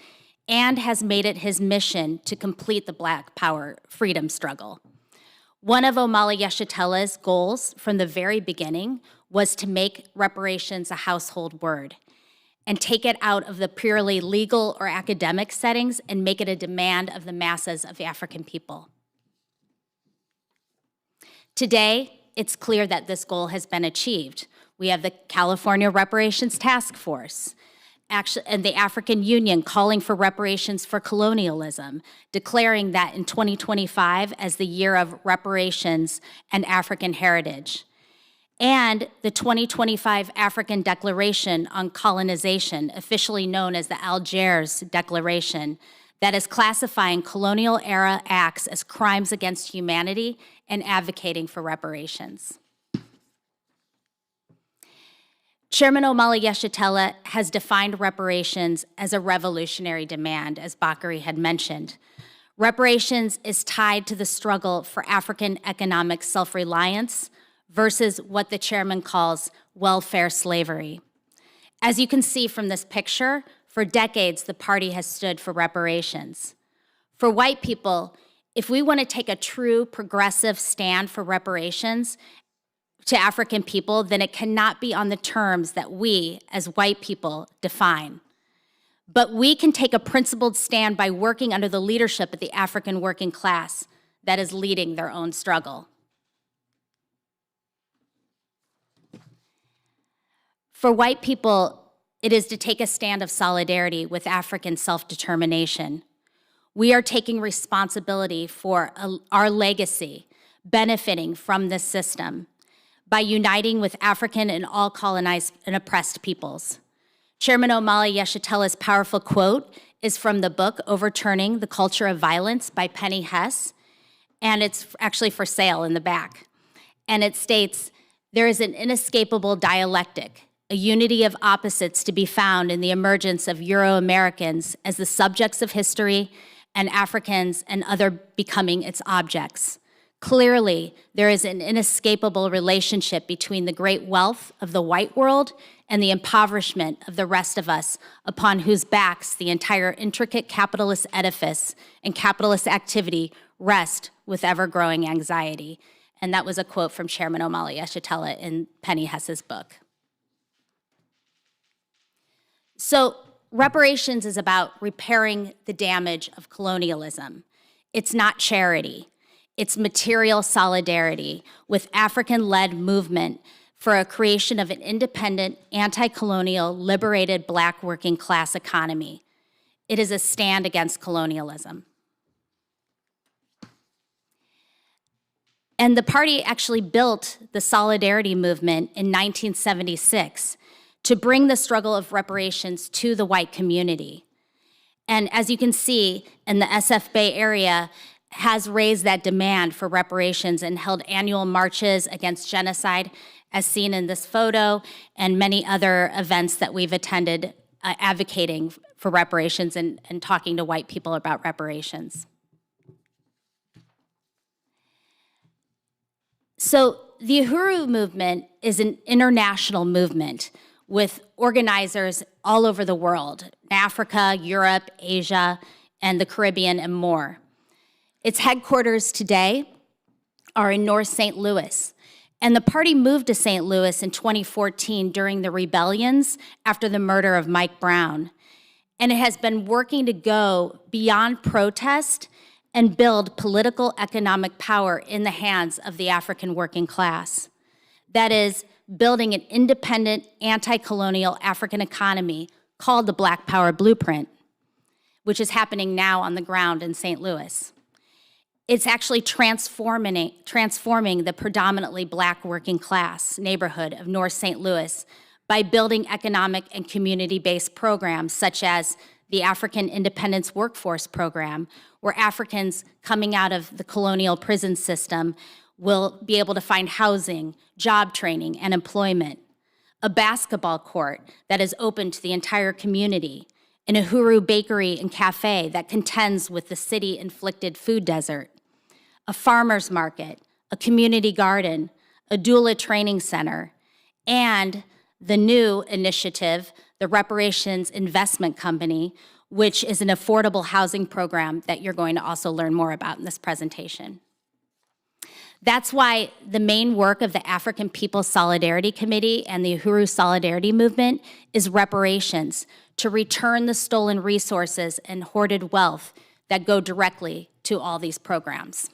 and has made it his mission to complete the Black Power freedom struggle. One of Omali Yeshitela's goals from the very beginning was to make reparations a household word and take it out of the purely legal or academic settings and make it a demand of the masses of the African people. Today, it's clear that this goal has been achieved. We have the California Reparations Task Force, and the African Union calling for reparations for colonialism, declaring that in 2025 as the year of reparations and African heritage. And the 2025 African Declaration on Colonization, officially known as the Algiers Declaration, that is classifying colonial-era acts as crimes against humanity and advocating for reparations. Chairman Omali Yeshitela has defined reparations as a revolutionary demand, as Bakary had mentioned. Reparations is tied to the struggle for African economic self-reliance versus what the chairman calls welfare slavery. As you can see from this picture, for decades, the party has stood for reparations. For white people, if we want to take a true progressive stand for reparations to African people, then it cannot be on the terms that we, as white people, define. But we can take a principled stand by working under the leadership of the African working class that is leading their own struggle. For white people, it is to take a stand of solidarity with African self-determination. We are taking responsibility for our legacy, benefiting from this system by uniting with African and all colonized and oppressed peoples. Chairman Omali Yeshitela's powerful quote is from the book Overturning the Culture of Violence by Penny Hess, and it's actually for sale in the back. And it states, "There is an inescapable dialectic, a unity of opposites to be found in the emergence of Euro-Americans as the subjects of history and Africans and other becoming its objects. Clearly, there is an inescapable relationship between the great wealth of the white world and the impoverishment of the rest of us, upon whose backs the entire intricate capitalist edifice and capitalist activity rest with ever-growing anxiety." And that was a quote from Chairman Omali Yeshitela in Penny Hess's book. So reparations is about repairing the damage of colonialism. It's not charity. It's material solidarity with African-led movement for a creation of an independent, anti-colonial, liberated Black working class economy. It is a stand against colonialism. And the party actually built the Solidarity Movement in 1976 to bring the struggle of reparations to the white community. And as you can see, in the SF Bay area, has raised that demand for reparations and held annual marches against genocide, as seen in this photo, and many other events that we've attended advocating for reparations and talking to white people about reparations. So the Uhuru movement is an international movement with organizers all over the world, Africa, Europe, Asia, and the Caribbean, and more. Its headquarters today are in North St. Louis, and the party moved to St. Louis in 2014 during the rebellions after the murder of Mike Brown. And it has been working to go beyond protest and build political economic power in the hands of the African working class. That is, building an independent, anti-colonial African economy called the Black Power Blueprint, which is happening now on the ground in St. Louis. It's actually transforming the predominantly Black working class neighborhood of North St. Louis by building economic and community-based programs such as the African Independence Workforce Program, where Africans coming out of the colonial prison system will be able to find housing, job training, and employment. A basketball court that is open to the entire community, an Uhuru bakery and cafe that contends with the city-inflicted food desert, a farmer's market, a community garden, a doula training center, and the new initiative, the Reparations Investment Company, which is an affordable housing program that you're going to also learn more about in this presentation. That's why the main work of the African People's Solidarity Committee and the Uhuru Solidarity Movement is reparations, to return the stolen resources and hoarded wealth that go directly to all these programs.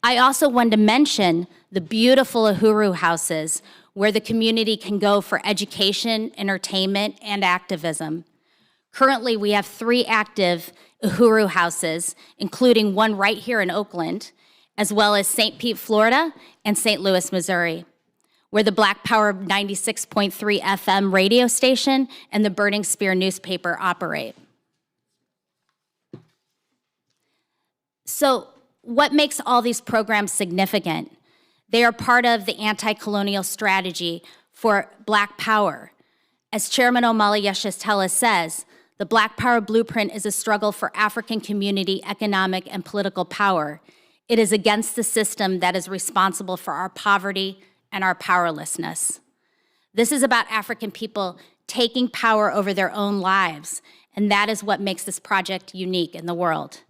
I also wanted to mention the beautiful Uhuru houses where the community can go for education, entertainment, and activism. Currently, we have 3 active Uhuru houses, including one right here in Oakland, as well as St. Pete, Florida, and St. Louis, Missouri, where the Black Power 96.3 FM radio station and the Burning Spear newspaper operate. So, what makes all these programs significant? They are part of the anti-colonial strategy for Black Power. As Chairman Omala Yeshitela says, the Black Power Blueprint is a struggle for African community, economic, and political power. It is against the system that is responsible for our poverty and our powerlessness. This is about African people taking power over their own lives, and that is what makes this project unique in the world.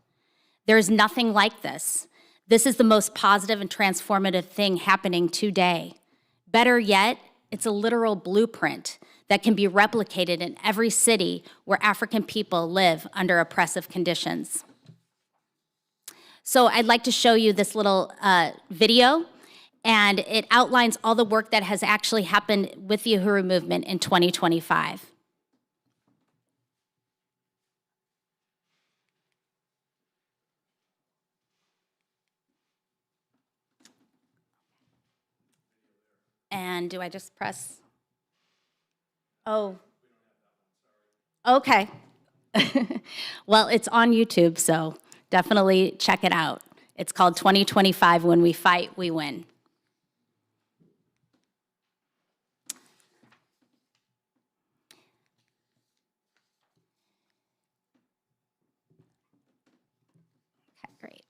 There is nothing like this. This is the most positive and transformative thing happening today. Better yet, it's a literal blueprint that can be replicated in every city where African people live under oppressive conditions. So I'd like to show you this little video, and it outlines all the work that has actually happened with the Uhuru movement in 2025. And do I just press? Oh. Okay. Well, it's on YouTube, so definitely check it out. It's called 2025, When We Fight, We Win. Okay, great.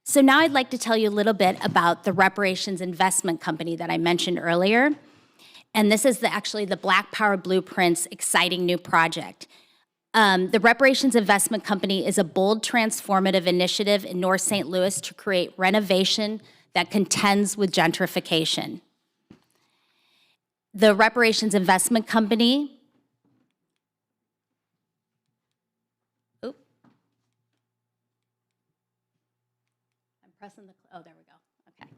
So now I'd like to tell you a little bit about the Reparations Investment Company that I mentioned earlier. And this is actually the Black Power Blueprint's exciting new project. The Reparations Investment Company is a bold, transformative initiative in North St. Louis to create renovation that contends with gentrification. The Reparations Investment Company, I'm pressing oh, there we go, okay.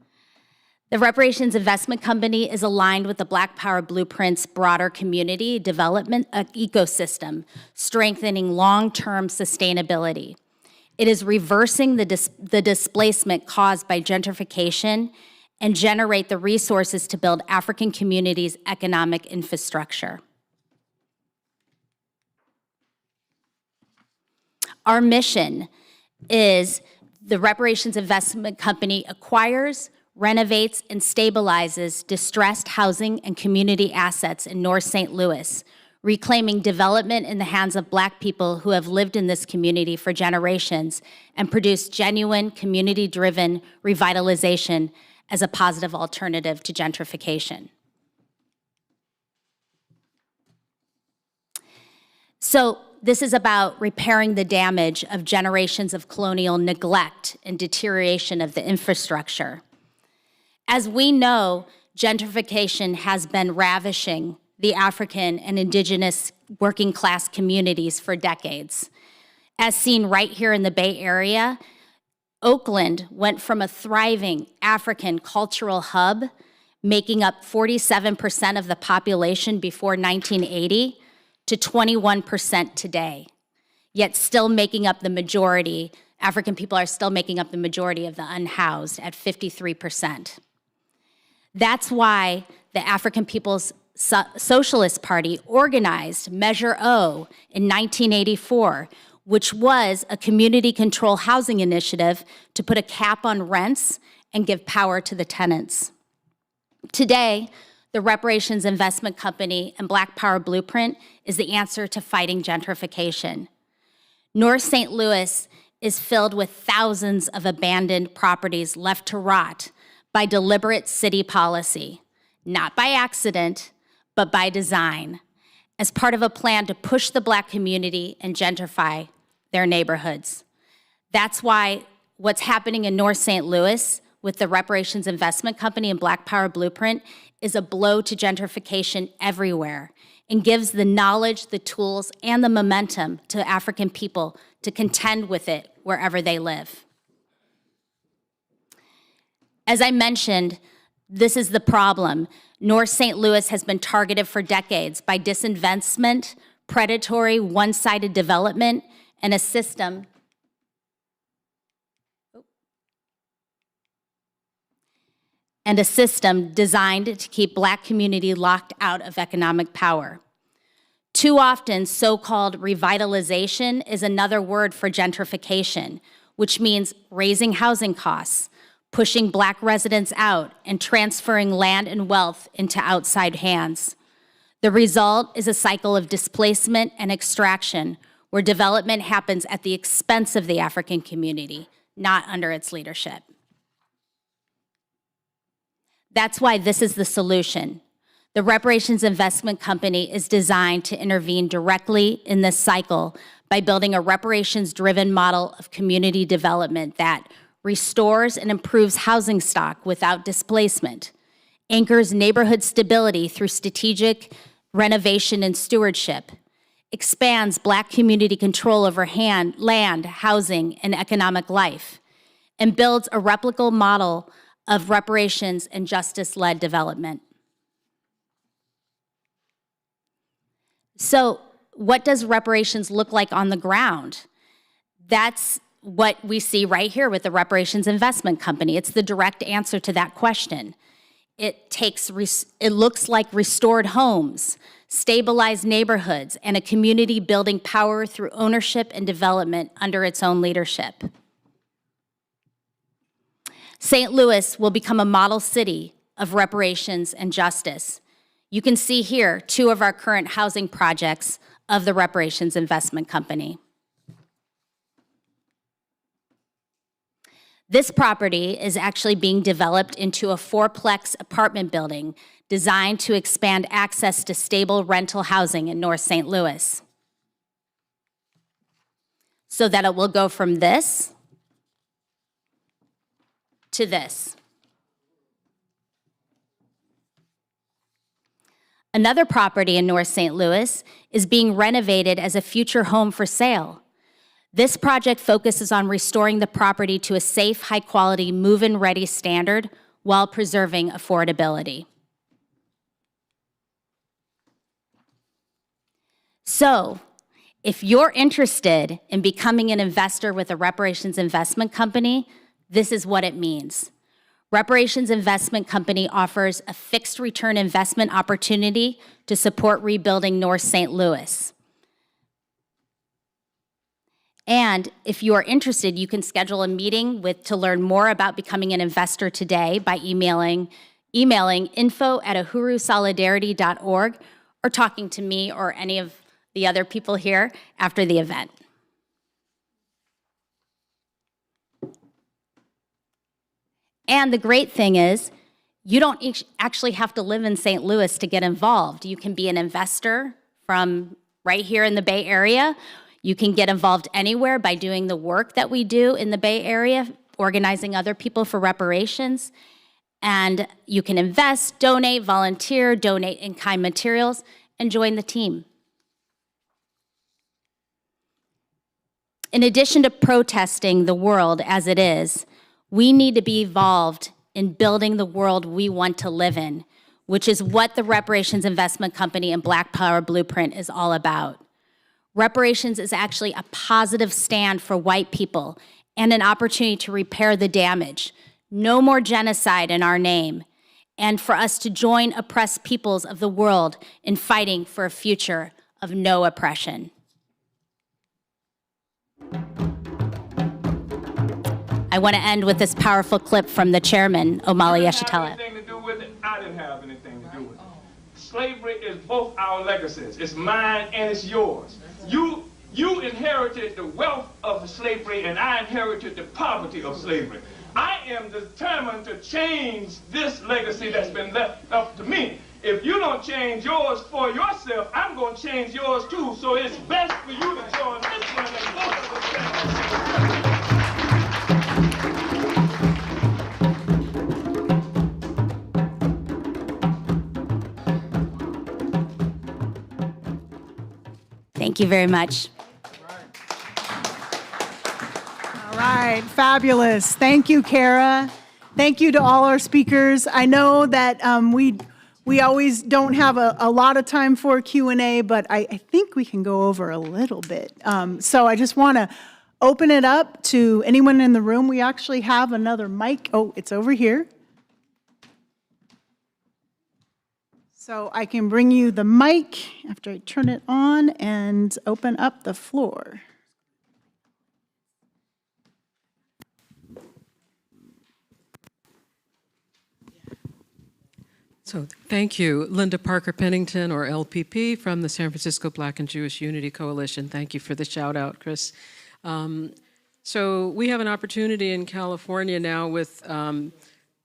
The Reparations Investment Company is aligned with the Black Power Blueprint's broader community development ecosystem, strengthening long-term sustainability. It is reversing the displacement caused by gentrification and generate the resources to build African communities' economic infrastructure. Our mission is the Reparations Investment Company acquires, renovates, and stabilizes distressed housing and community assets in North St. Louis, reclaiming development in the hands of Black people who have lived in this community for generations and produce genuine community-driven revitalization as a positive alternative to gentrification. So this is about repairing the damage of generations of colonial neglect and deterioration of the infrastructure. As we know, gentrification has been ravishing the African and indigenous working class communities for decades. As seen right here in the Bay Area, Oakland went from a thriving African cultural hub, making up 47% of the population before 1980, to 21% today, yet still making up the majority. African people are still making up the majority of the unhoused at 53%. That's why the African People's Socialist Party organized Measure O in 1984, which was a community control housing initiative to put a cap on rents and give power to the tenants. Today, the Reparations Investment Company and Black Power Blueprint is the answer to fighting gentrification. North St. Louis is filled with thousands of abandoned properties left to rot by deliberate city policy, not by accident, but by design, as part of a plan to push the Black community and gentrify their neighborhoods. That's why what's happening in North St. Louis with the Reparations Investment Company and Black Power Blueprint is a blow to gentrification everywhere and gives the knowledge, the tools, and the momentum to African people to contend with it wherever they live. As I mentioned, this is the problem. North St. Louis has been targeted for decades by disinvestment, predatory, one-sided development, and a system designed to keep Black community locked out of economic power. Too often, so-called revitalization is another word for gentrification, which means raising housing costs, pushing Black residents out, and transferring land and wealth into outside hands. The result is a cycle of displacement and extraction, where development happens at the expense of the African community, not under its leadership. That's why this is the solution. The Reparations Investment Company is designed to intervene directly in this cycle by building a reparations-driven model of community development that restores and improves housing stock without displacement, anchors neighborhood stability through strategic renovation and stewardship, expands Black community control over land, housing, and economic life, and builds a replicable model of reparations and justice-led development. So, what does reparations look like on the ground? That's what we see right here with the Reparations Investment Company. It's the direct answer to that question. It looks like restored homes, stabilized neighborhoods, and a community building power through ownership and development under its own leadership. St. Louis will become a model city of reparations and justice. You can see here 2 of our current housing projects of the Reparations Investment Company. This property is actually being developed into a 4-plex apartment building designed to expand access to stable rental housing in North St. Louis, so that it will go from this to this. Another property in North St. Louis is being renovated as a future home for sale. This project focuses on restoring the property to a safe, high-quality, move-in ready standard while preserving affordability. So, if you're interested in becoming an investor with a Reparations Investment Company, this is what it means. Reparations Investment Company offers a fixed return investment opportunity to support rebuilding North St. Louis. And if you are interested, you can schedule a meeting to learn more about becoming an investor today by emailing info@uhurusolidarity.org or talking to me or any of the other people here after the event. And the great thing is, you don't actually have to live in St. Louis to get involved. You can be an investor from right here in the Bay Area. You can get involved anywhere by doing the work that we do in the Bay Area, organizing other people for reparations. And you can invest, donate, volunteer, donate in-kind materials, and join the team. In addition to protesting the world as it is, we need to be involved in building the world we want to live in, which is what the Reparations Investment Company and Black Power Blueprint is all about. Reparations is actually a positive stand for white people and an opportunity to repair the damage. No more genocide in our name, and for us to join oppressed peoples of the world in fighting for a future of no oppression. I want to end with this powerful clip from the chairman, Omali Yeshitela. Anything to do with it? I didn't have anything to do with it. Slavery is both our legacies. It's mine and it's yours. You inherited the wealth of slavery, and I inherited the poverty of slavery. I am determined to change this legacy that's been left up to me. If you don't change yours for yourself, I'm going to change yours too. So it's best for you to join this one and both of us. Thank you very much. All right, fabulous. Thank you, Kara. Thank you to all our speakers. I know that we always don't have a lot of time for Q&A, but I think we can go over a little bit. So I just want to open it up to anyone in the room. We actually have another mic. Oh, it's over here. So I can bring you the mic after I turn it on and open up the floor. So thank you. Linda Parker Pennington, or LPP, from the San Francisco Black and Jewish Unity Coalition. Thank you for the shout out, Chris. So we have an opportunity in California now with,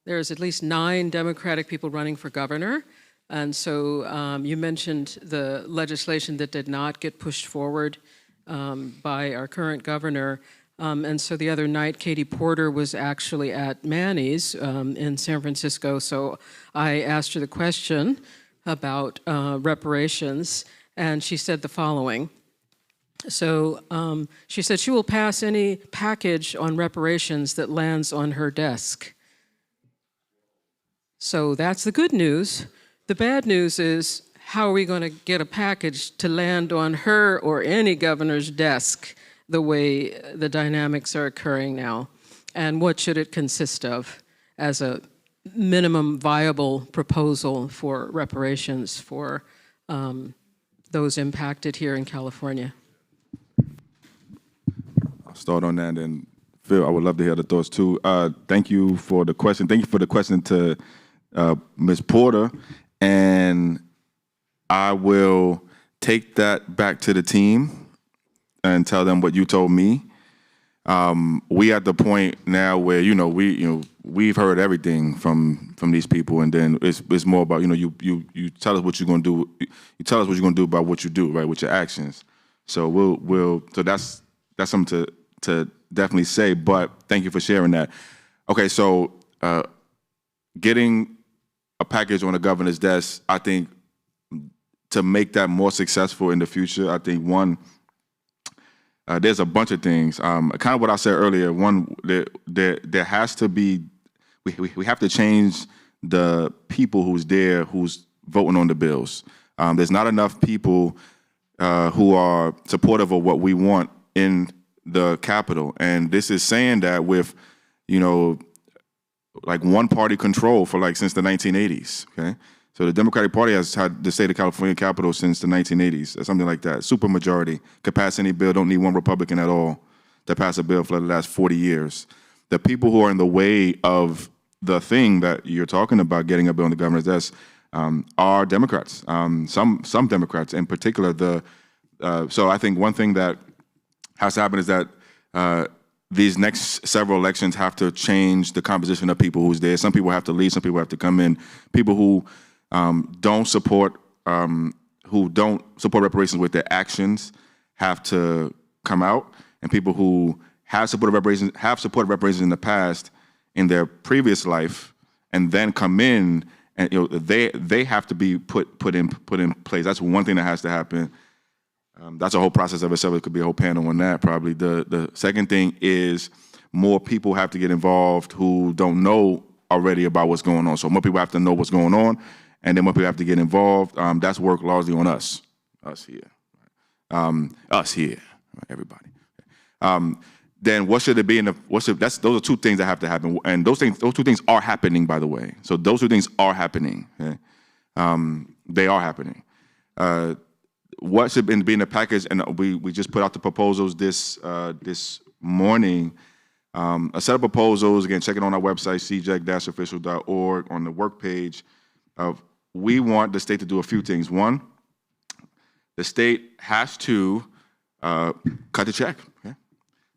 there's at least 9 Democratic people running for governor. And so you mentioned the legislation that did not get pushed forward by our current governor. And so the other night, Katie Porter was actually at Manny's in San Francisco. So I asked her the question about reparations, and she said the following. So she said she will pass any package on reparations that lands on her desk. So that's the good news. The bad news is, how are we going to get a package to land on her or any governor's desk the way the dynamics are occurring now? And what should it consist of as a minimum viable proposal for reparations for those impacted here in California? I'll start on that, and Phil, I would love to hear the thoughts too. Thank you for the question. Thank you for the question to Ms. Porter. And I will take that back to the team and tell them what you told me. We at the point now where we've heard everything from these people, and then it's more about you tell us what you're gonna do. You tell us what you're gonna do about what you do, right, with your actions. So we'll so that's something to definitely say. But thank you for sharing that. Okay, so getting a package on the governor's desk, I think, to make that more successful in the future, I think there's a bunch of things. Kind of what I said earlier. One, there has to be, we have to change the people who's voting on the bills. There's not enough people who are supportive of what we want in the Capitol, and this is saying that with, like one-party control for since the 1980s, okay? So the Democratic Party has had the state of California Capitol since the 1980s, or something like that. Supermajority, could pass any bill, don't need one Republican at all. to pass a bill for the last 40 years. The people who are in the way of the thing that you're talking about, getting a bill on the governor's desk, are Democrats. Some Democrats, in particular. So I think one thing that has to happen is that these next several elections have to change the composition of people who's there. Some people have to leave. Some people have to come in. People who don't support reparations with their actions have to come out, and people who have supported reparations in the past in their previous life and then come in, and they have to be put in place. That's one thing that has to happen. That's a whole process of itself. It could be a whole panel on that probably. The second thing is more people have to get involved who don't know already about what's going on. So more people have to know what's going on, and then more people have to get involved. That's work largely on us here, everybody. Then what should it be those are two things that have to happen, and those two things are happening, by the way. So those two things are happening. Okay? They are happening. What should be in the package, and we just put out the proposals this morning. A set of proposals, again, check it on our website, cjec-official.org, on the work page. We want the state to do a few things. One, the state has to cut the check. Okay?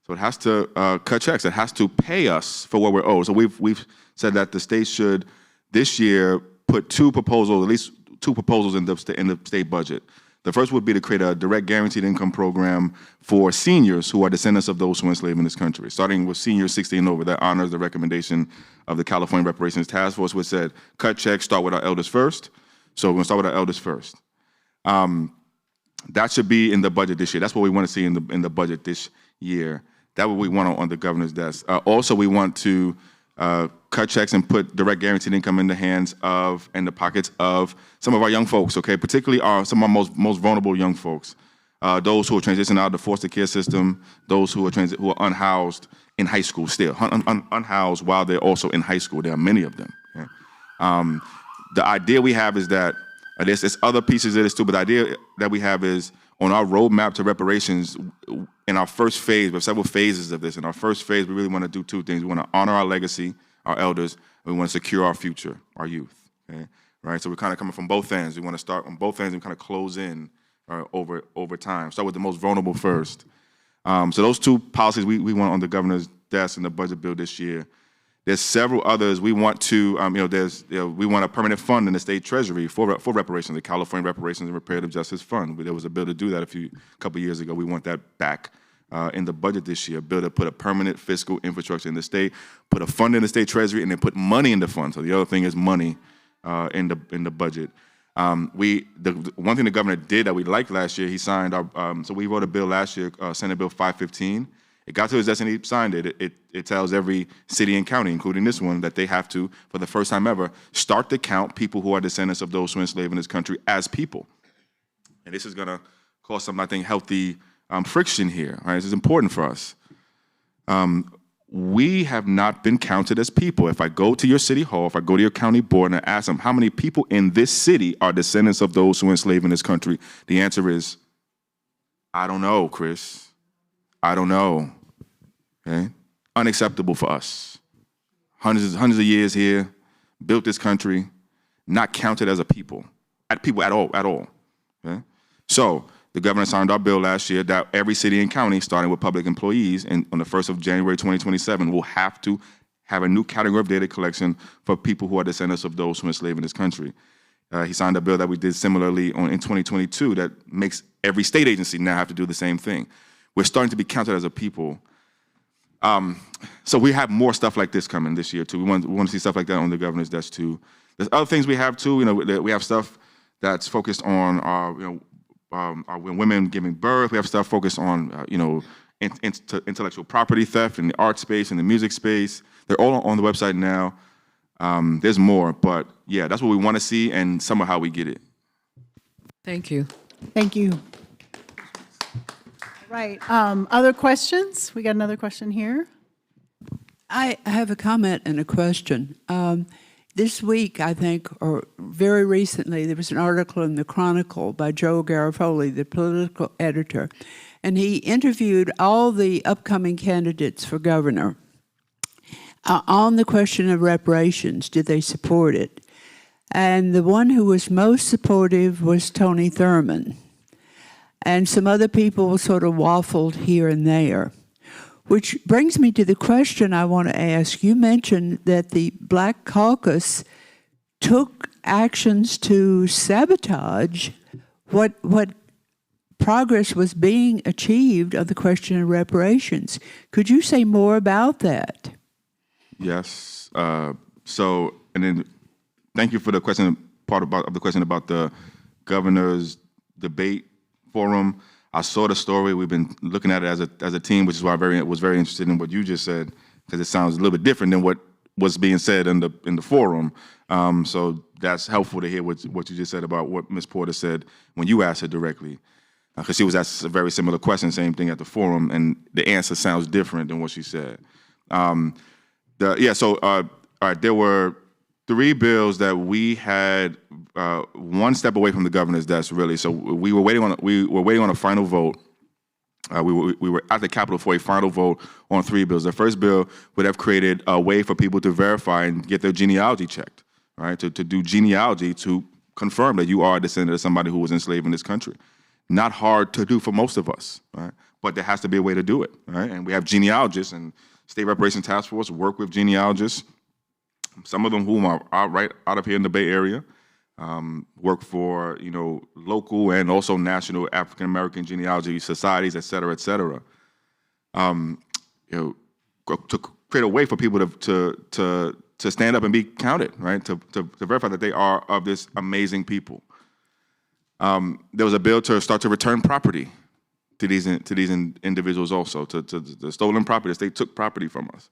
So it has to cut checks. It has to pay us for what we're owed. So we've said that the state should this year put at least two proposals in the state budget. The first would be to create a direct guaranteed income program for seniors who are descendants of those who were enslaved in this country, starting with seniors 60 and over. That honors the recommendation of the California Reparations Task Force, which said, cut checks, start with our elders first. So we're going to start with our elders first. That should be in the budget this year. That's what we want to see in the budget this year. That's what we want on the governor's desk. Also, we want to cut checks and put direct guaranteed income in the hands of and the pockets of some of our young folks, okay? Particularly some of our most vulnerable young folks. Those who are transitioning out of the foster care system, those who are unhoused in high school still, unhoused while they're also in high school. There are many of them. Okay? The idea we have is that, there's other pieces of this too, but the idea that we have is on our roadmap to reparations, in our first phase, we have several phases of this. In our first phase, we really want to do two things. We want to honor our legacy, our elders, and we want to secure our future, our youth. Okay? Right? So we're kind of coming from both ends. We want to start on both ends and kind of close in over time. Start with the most vulnerable first. So those two policies we want on the governor's desk in the budget bill this year. There's several others. We want to, we want a permanent fund in the state treasury for reparations, the California Reparations and Reparative Justice Fund. There was a bill to do that a couple years ago. We want that back in the budget this year. A bill to put a permanent fiscal infrastructure in the state, put a fund in the state treasury, and then put money in the fund. So the other thing is money in the budget. The one thing the governor did that we liked last year, he signed so we wrote a bill last year, Senate Bill 515. It got to his desk and he signed it. It tells every city and county, including this one, that they have to, for the first time ever, start to count people who are descendants of those who enslaved in this country as people. And this is going to cause some, I think, healthy friction here. Right? This is important for us. We have not been counted as people. If I go to your city hall, if I go to your county board and I ask them how many people in this city are descendants of those who were enslaved in this country, the answer is, I don't know, Chris. I don't know. Okay? Unacceptable for us. Hundreds of years here, built this country, not counted as a people at all. Okay? So the governor signed our bill last year that every city and county, starting with public employees, and on the 1st of January 2027, will have to have a new category of data collection for people who are descendants of those who were enslaved in this country. He signed a bill that we did similarly in 2022 that makes every state agency now have to do the same thing. We're starting to be counted as a people. So we have more stuff like this coming this year too. We want to see stuff like that on the governor's desk too. There's other things we have too. We have stuff that's focused on our women giving birth. We have stuff focused on intellectual property theft in the art space and the music space. They're all on the website now. There's more, but yeah, that's what we want to see, and some of how we get it. Thank you. Thank you. Right. Other questions? We got another question here. I have a comment and a question. This week, I think, or very recently, there was an article in the Chronicle by Joe Garofoli, the political editor, and he interviewed all the upcoming candidates for governor on the question of reparations. Did they support it? And the one who was most supportive was Tony Thurman. And some other people sort of waffled here and there. Which brings me to the question I want to ask. You mentioned that the Black Caucus took actions to sabotage what progress was being achieved on the question of reparations. Could you say more about that? Yes. So, and then thank you for the question, of the question about the governor's debate forum. I saw the story. We've been looking at it as a team, which is why I was very interested in what you just said, because it sounds a little bit different than what was being said in the forum. So that's helpful to hear what you just said about what Ms. Porter said when you asked her directly, because she was asked a very similar question, same thing at the forum, and the answer sounds different than what she said. All right, there were 3 bills that we had one step away from the governor's desk, really. So we were waiting on a final vote. We were at the Capitol for a final vote on 3 bills. The first bill would have created a way for people to verify and get their genealogy checked, right? To do genealogy to confirm that you are a descendant of somebody who was enslaved in this country. Not hard to do for most of us, right? But there has to be a way to do it, right? And we have genealogists, and State Reparations Task Force work with genealogists, some of them whom are right out of here in the Bay Area, work for local and also national African American genealogy societies, et cetera, et cetera. To create a way for people to stand up and be counted, right? To verify that they are of this amazing people. There was a bill to start to return property to these individuals also, to the stolen property. The state took property from us.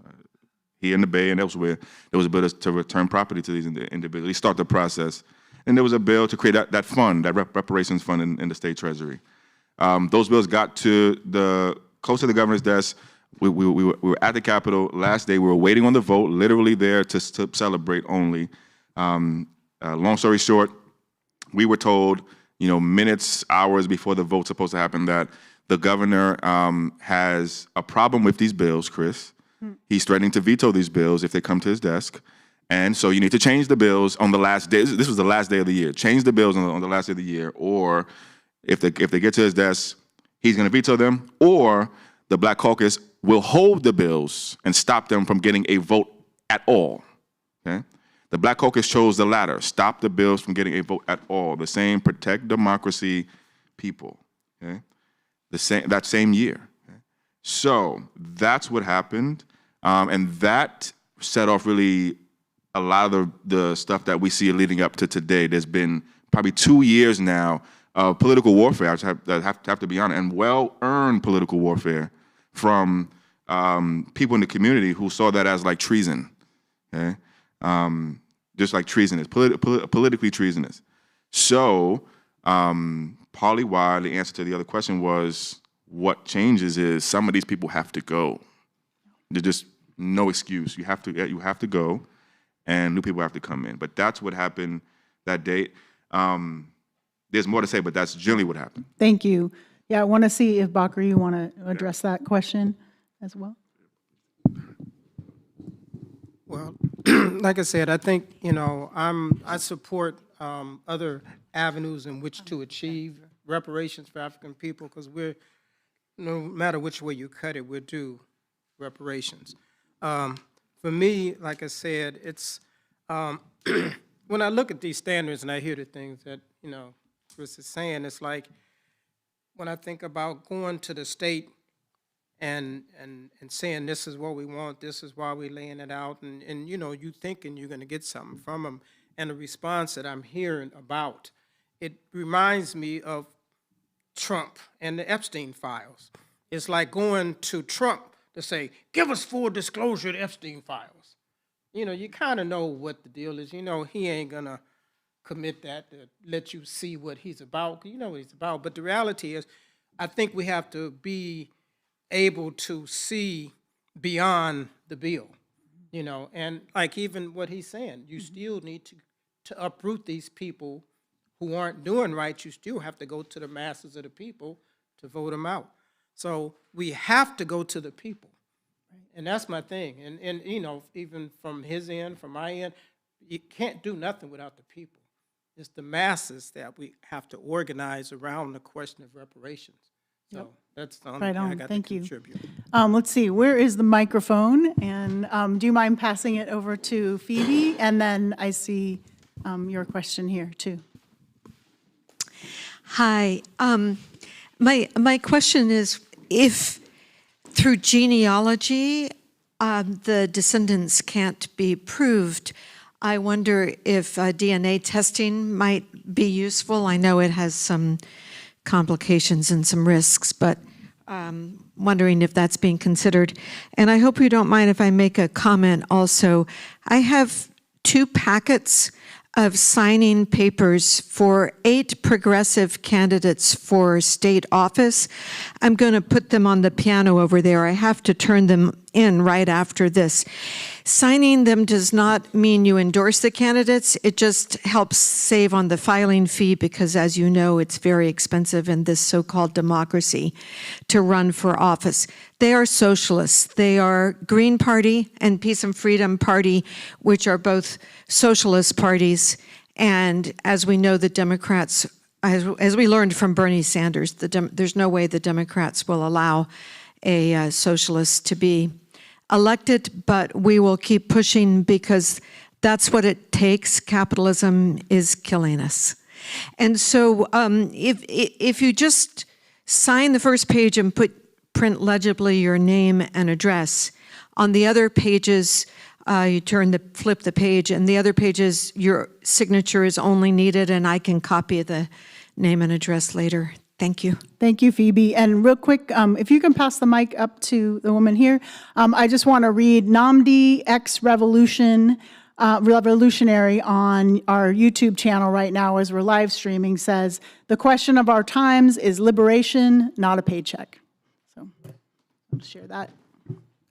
Here in the Bay and elsewhere, there was a bill to return property to these individuals, start the process. And there was a bill to create that fund, that reparations fund in the state treasury. Those bills got close to the governor's desk. We were at the Capitol last day. We were waiting on the vote, literally there to celebrate only. Long story short, we were told, minutes, hours before the vote's supposed to happen, that the governor has a problem with these bills, Chris. He's threatening to veto these bills if they come to his desk. And so you need to change the bills on the last day. This was the last day of the year. Change the bills on the last day of the year. Or if they get to his desk, he's going to veto them. Or the Black Caucus will hold the bills and stop them from getting a vote at all. Okay? The Black Caucus chose the latter. Stop the bills from getting a vote at all. The same protect democracy people. Okay? That same year. Okay? So that's what happened. And that set off really a lot of the stuff that we see leading up to today. There's been probably 2 years now of political warfare, I have to be honest, and well-earned political warfare from people in the community who saw that as like treason, okay? Just like treasonous, politically treasonous. So partly why the answer to the other question was, what changes is some of these people have to go. There's just no excuse. You have to go, and new people have to come in. But that's what happened that day. There's more to say, but that's generally what happened. Thank you. Yeah, I want to see if Bakr, you want to address that question as well. Well, like I said, I think, I support other avenues in which to achieve reparations for African people, because no matter which way you cut it, we'll do reparations. For me, like I said, it's, when I look at these standards and I hear the things that, Chris is saying, it's like, when I think about going to the state and saying this is what we want, this is why we're laying it out, and you thinking you're going to get something from them, and the response that I'm hearing about, it reminds me of Trump and the Epstein files. It's like going to Trump to say, give us full disclosure of the Epstein files. You kind of know what the deal is. He ain't going to commit that to let you see what he's about. You know what he's about. But the reality is, I think we have to be able to see beyond the bill, and like even what he's saying, you still need to uproot these people who aren't doing right. You still have to go to the masses of the people to vote them out. So we have to go to the people. And that's my thing. And even from his end, from my end, you can't do nothing without the people. It's the masses that we have to organize around the question of reparations. So that's the only Right thing I on. got Thank to you. contribute. Let's see, where is the microphone? And do you mind passing it over to Phoebe? And then I see your question here, too. Hi. My question is, if through genealogy the descendants can't be proved, I wonder if DNA testing might be useful. I know it has some complications and some risks, but wondering if that's being considered. And I hope you don't mind if I make a comment also. I have 2 packets of signing papers for 8 progressive candidates for state office. I'm going to put them on the piano over there. I have to turn them in right after this. Signing them does not mean you endorse the candidates. It just helps save on the filing fee because, as you know, it's very expensive in this so-called democracy to run for office. They are socialists. They are Green Party and Peace and Freedom Party, which are both socialist parties. And as we know, the Democrats, as we learned from Bernie Sanders, there's no way the Democrats will allow a socialist to be elected, but we will keep pushing because that's what it takes. Capitalism is killing us. And so if you just sign the first page and print legibly your name and address, on the other pages, you flip the page, and the other pages, your signature is only needed, and I can copy the name and address later. Thank you. Thank you, Phoebe. And real quick, if you can pass the mic up to the woman here, I just want to read Namdi X Revolutionary on our YouTube channel right now as we're live streaming says, the question of our times is liberation, not a paycheck. So I'll share that.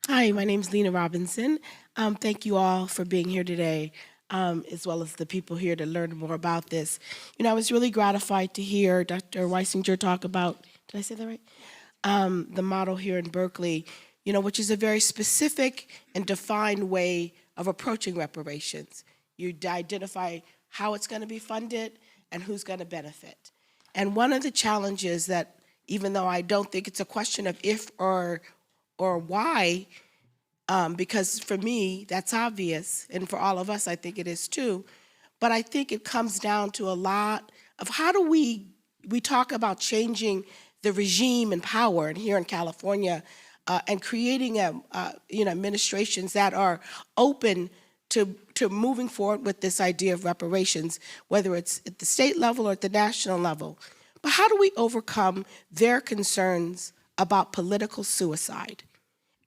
Hi, my name's Lena Robinson. Thank you all for being here today, as well as the people here to learn more about this. I was really gratified to hear Dr. Weisinger talk about, did I say that right? The model here in Berkeley, which is a very specific and defined way of approaching reparations. You identify how it's going to be funded and who's going to benefit. And one of the challenges that, even though I don't think it's a question of if or why, because for me, that's obvious, and for all of us, I think it is too. But I think it comes down to a lot of how do we talk about changing the regime and power, and here in California, and creating administrations that are open to moving forward with this idea of reparations, whether it's at the state level or at the national level. But how do we overcome their concerns about political suicide?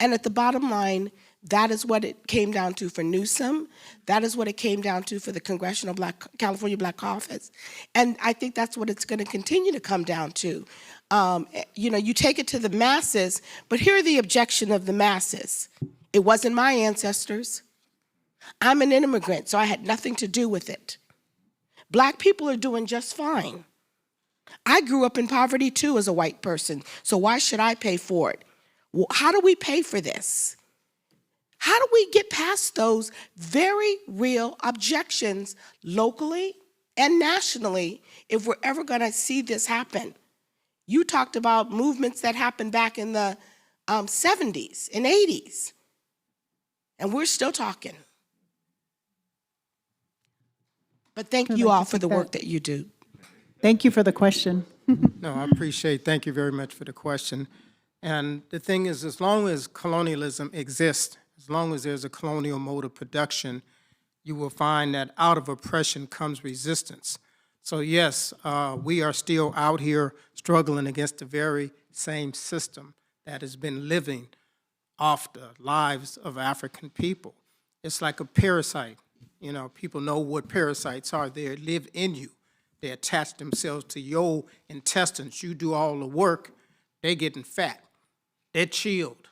And at the bottom line, that is what it came down to for Newsom. That is what it came down to for the California Black Caucus. And I think that's what it's going to continue to come down to. You take it to the masses, but here are the objection of the masses. It wasn't my ancestors. I'm an immigrant, so I had nothing to do with it. Black people are doing just fine. I grew up in poverty too as a white person, so why should I pay for it? Well, how do we pay for this? How do we get past those very real objections locally and nationally if we're ever going to see this happen? You talked about movements that happened back in the 70s and 80s, and we're still talking. But thank you all for the work that you do. Thank you for the question. No, I appreciate, thank you very much for the question. And the thing is, as long as colonialism exists, as long as there's a colonial mode of production, you will find that out of oppression comes resistance. So yes, we are still out here struggling against the very same system that has been living off the lives of African people. It's like a parasite. People know what parasites are. They live in you. They attach themselves to your intestines. You do all the work. They're getting fat. They're chilled,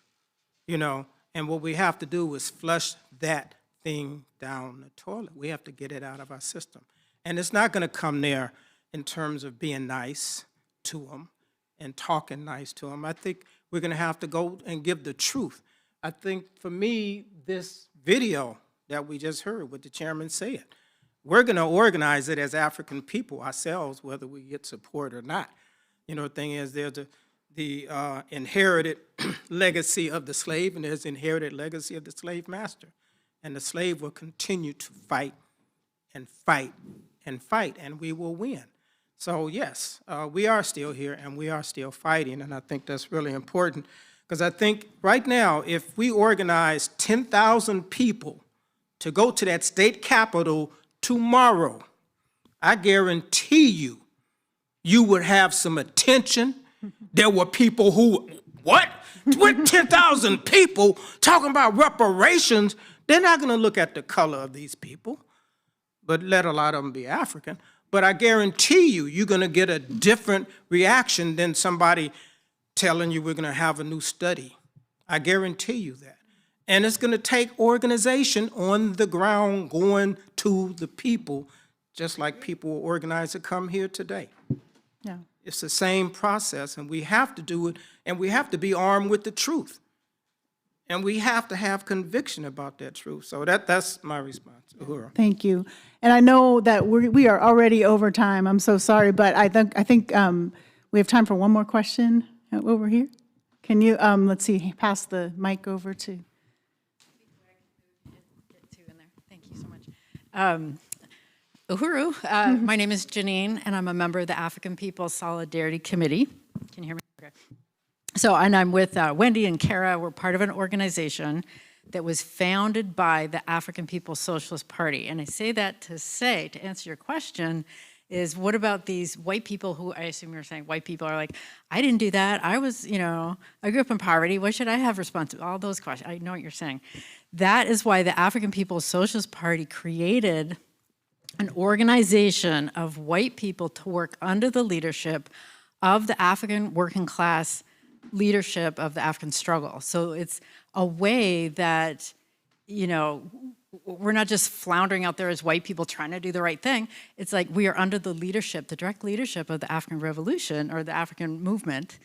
and what we have to do is flush that thing down the toilet. We have to get it out of our system. And it's not going to come there in terms of being nice to them and talking nice to them. I think we're going to have to go and give the truth. I think for me, this video that we just heard, what the chairman said, we're going to organize it as African people ourselves, whether we get support or not. You know, the thing is, there's the inherited legacy of the slave, and there's the inherited legacy of the slave master. And the slave will continue to fight and fight and fight, and we will win. So yes, we are still here, and we are still fighting, and I think that's really important, because I think right now, if we organize 10,000 people to go to that state capitol tomorrow, I guarantee you, you would have some attention. There were people who, what? With 10,000 people talking about reparations, they're not going to look at the color of these people, but let a lot of them be African. But I guarantee you, you're going to get a different reaction than somebody telling you we're going to have a new study. I guarantee you that. And it's going to take organization on the ground going to the people, just like people were organized to come here today. Yeah. It's the same process, and we have to do it, and we have to be armed with the truth. And we have to have conviction about that truth. So that's my response. Uhuru. Thank you. And I know that we are already over time. I'm so sorry, but I think we have time for one more question over here. Can you, let's see, pass the mic over to. Thank you so much. Uhuru, my name is Janine, and I'm a member of the African People's Solidarity Committee. Can you hear me? Okay. So, and I'm with Wendy and Kara. We're part of an organization that was founded by the African People's Socialist Party. And I say that to answer your question, is what about these white people who, I assume you're saying white people are like, I didn't do that. I was, I grew up in poverty. Why should I have responsibility? All those questions. I know what you're saying. That is why the African People's Socialist Party created an organization of white people to work under the leadership of the African working class leadership of the African struggle. So it's a way that, we're not just floundering out there as white people trying to do the right thing. It's like we are under the leadership, the direct leadership of the African Revolution or the African movement,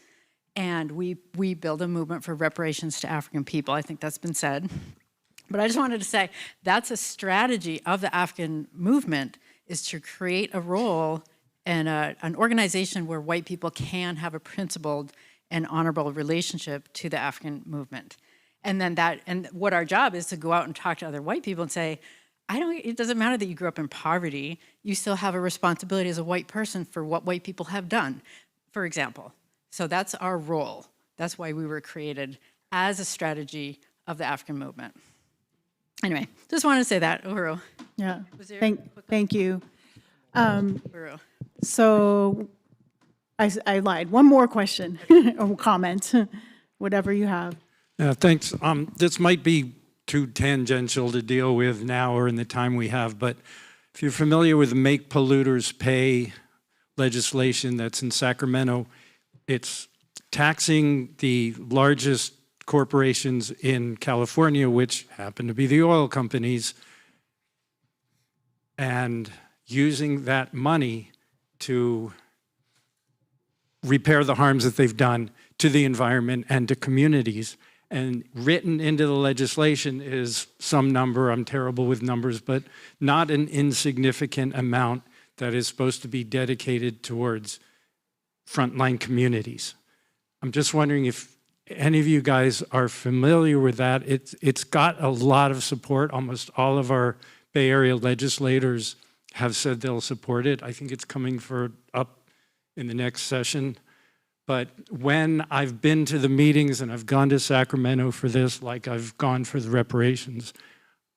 and we build a movement for reparations to African people. I think that's been said. But I just wanted to say that's a strategy of the African movement, is to create a role and an organization where white people can have a principled and honorable relationship to the African movement. And then what our job is to go out and talk to other white people and say, it doesn't matter that you grew up in poverty, you still have a responsibility as a white person for what white people have done, for example. So that's our role. That's why we were created as a strategy of the African movement. Anyway, just wanted to say that, Uhuru. Yeah, thank you. Uhuru. So I lied. One more question or comment, whatever you have. Thanks. This might be too tangential to deal with now or in the time we have, but if you're familiar with the Make Polluters Pay legislation that's in Sacramento, it's taxing the largest corporations in California, which happen to be the oil companies, and using that money to repair the harms that they've done to the environment and to communities. And written into the legislation is some number, I'm terrible with numbers, but not an insignificant amount that is supposed to be dedicated towards frontline communities. I'm just wondering if any of you guys are familiar with that. It's got a lot of support. Almost all of our Bay Area legislators have said they'll support it. I think it's coming up in the next session. But when I've been to the meetings and I've gone to Sacramento for this, like I've gone for the reparations,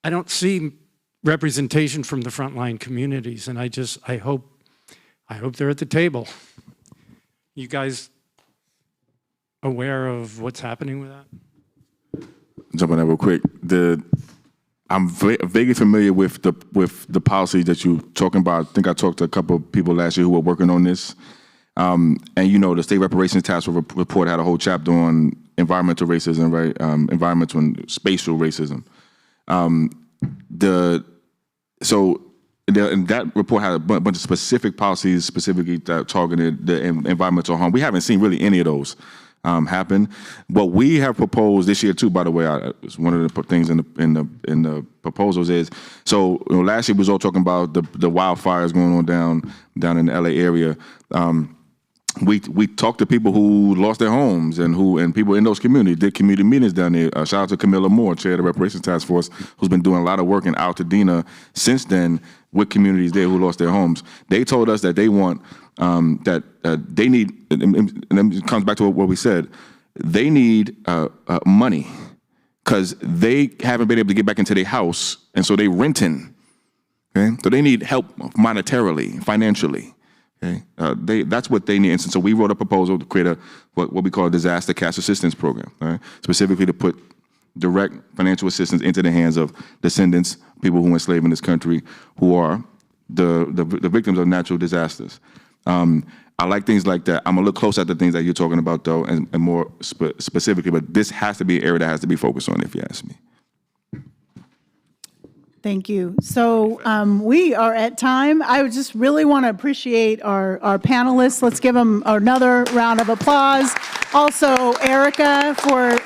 I don't see representation from the frontline communities, and I hope they're at the table. You guys aware of what's happening with that? Jump on that real quick. I'm vaguely familiar with the policy that you're talking about. I think I talked to a couple of people last year who were working on this. And the State Reparations Task Force report had a whole chapter on environmental racism, right? Environmental and spatial racism. And that report had a bunch of specific policies specifically that targeted the environmental harm. We haven't seen really any of those. happen. What we have proposed this year too, by the way, it's one of the things in the proposals is, so last year we was all talking about the wildfires going on down in the LA area. We talked to people who lost their homes and people in those communities, did community meetings down there. Shout out to Camilla Moore, chair of the Reparations Task Force, who's been doing a lot of work in Altadena since then with communities there who lost their homes. They told us that they want, that they need, and it comes back to what we said, they need money because they haven't been able to get back into their house, and so they renting. Okay? So they need help monetarily, financially. Okay, that's what they need. And so we wrote a proposal to create what we call a disaster cash assistance program, right? Specifically to put direct financial assistance into the hands of descendants, people who were enslaved in this country, who are the victims of natural disasters. I like things like that. I'm a little close at the things that you're talking about, though, and more specifically, but this has to be an area that has to be focused on, if you ask me. Thank you. So we are at time. I would just really want to appreciate our panelists. Let's give them another round of applause. Also, Erica, for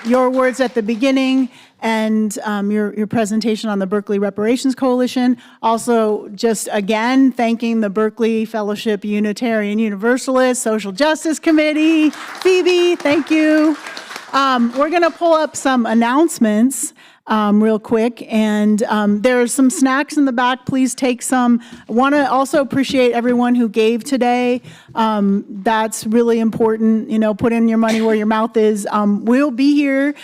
your words at the beginning and your presentation on the Berkeley Reparations Coalition. Also, just again, thanking the Berkeley Fellowship Unitarian Universalists Social Justice Committee. Phoebe, thank you. We're going to pull up some announcements real quick, and there's some snacks in the back. Please take some. I want to also appreciate everyone who gave today. That's really important. Put in your money where your mouth is. We'll be here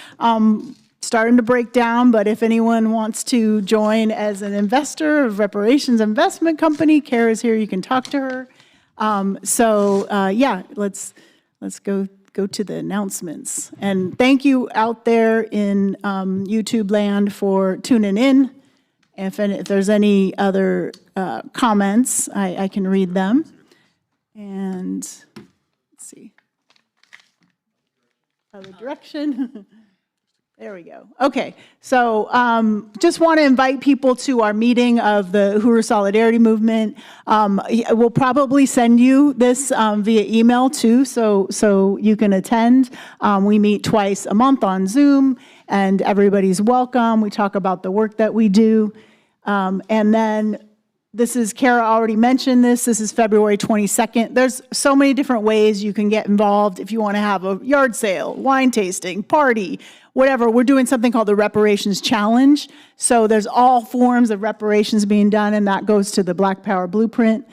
starting to break down, but if anyone wants to join as an investor of Reparations Investment Company, Kara's here. You can talk to her. Yeah, let's go to the announcements. And thank you out there in YouTube land for tuning in. If there's any other comments, I can read them. And let's see. Other direction. There we go. Okay, so just want to invite people to our meeting of the Uhuru Solidarity Movement. We'll probably send you this via email too, so you can attend. We meet twice a month on Zoom, and everybody's welcome. We talk about the work that we do. And then this is, Kara already mentioned this is February 22nd. There's so many different ways you can get involved if you want to have a yard sale, wine tasting, party, whatever. We're doing something called the Reparations Challenge. So there's all forms of reparations being done, and that goes to the Black Power Blueprint.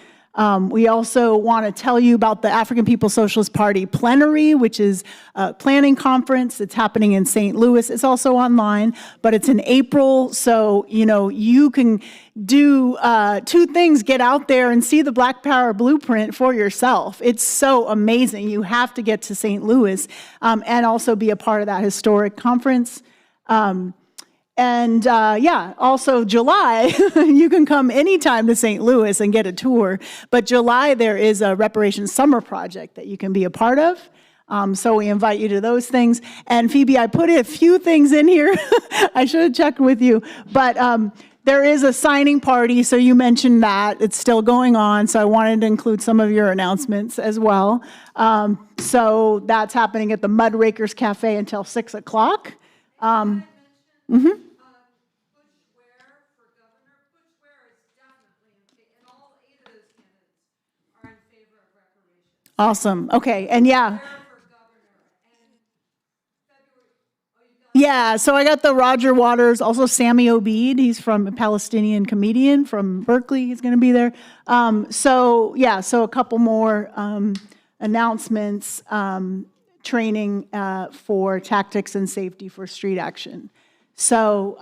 We also want to tell you about the African People's Socialist Party Plenary, which is a planning conference. It's happening in St. Louis. It's also online, but it's in April. So, you can do two things: get out there and see the Black Power Blueprint for yourself. It's so amazing. You have to get to St. Louis and also be a part of that historic conference. Also July, you can come anytime to St. Louis and get a tour. But July, there is a Reparations Summer Project that you can be a part of. So we invite you to those things. And Phoebe, I put a few things in here. I should have checked with you. But there is a signing party, so you mentioned that. It's still going on, so I wanted to include some of your announcements as well. So that's happening at the Mudrakers Cafe until 6 o'clock. Awesome. Okay. And yeah. Yeah, so I got the Roger Waters, also Sammy Obeid. He's from a Palestinian comedian from Berkeley. He's going to be there. So a couple more announcements, training for tactics and safety for street action. So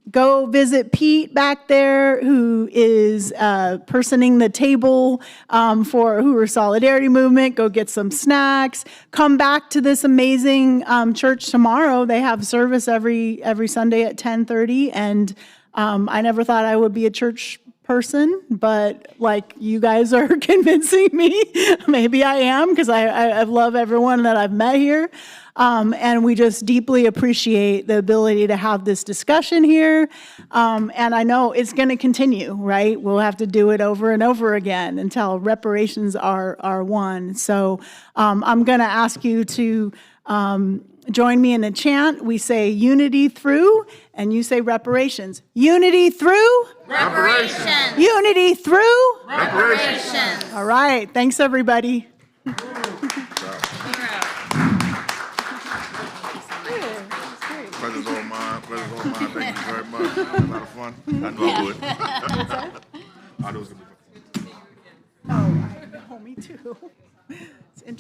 go visit Pete back there, who is personing the table for Uhuru Solidarity Movement. Go get some snacks. Come back to this amazing church tomorrow. They have service every Sunday at 10:30, and I never thought I would be a church person, but like you guys are convincing me, maybe I am, because I love everyone that I've met here. And we just deeply appreciate the ability to have this discussion here. And I know it's going to continue, right? We'll have to do it over and over again until reparations are won. So I'm going to ask you to join me in a chant. We say unity through, and you say reparations. Unity through? Reparations. Unity through? Reparations. All right. Thanks, everybody. Pleasure's all mine. Pleasure's all mine. Thank you very much. It was a lot of fun. I knew I would. I knew it was going to be fun. Oh, me too.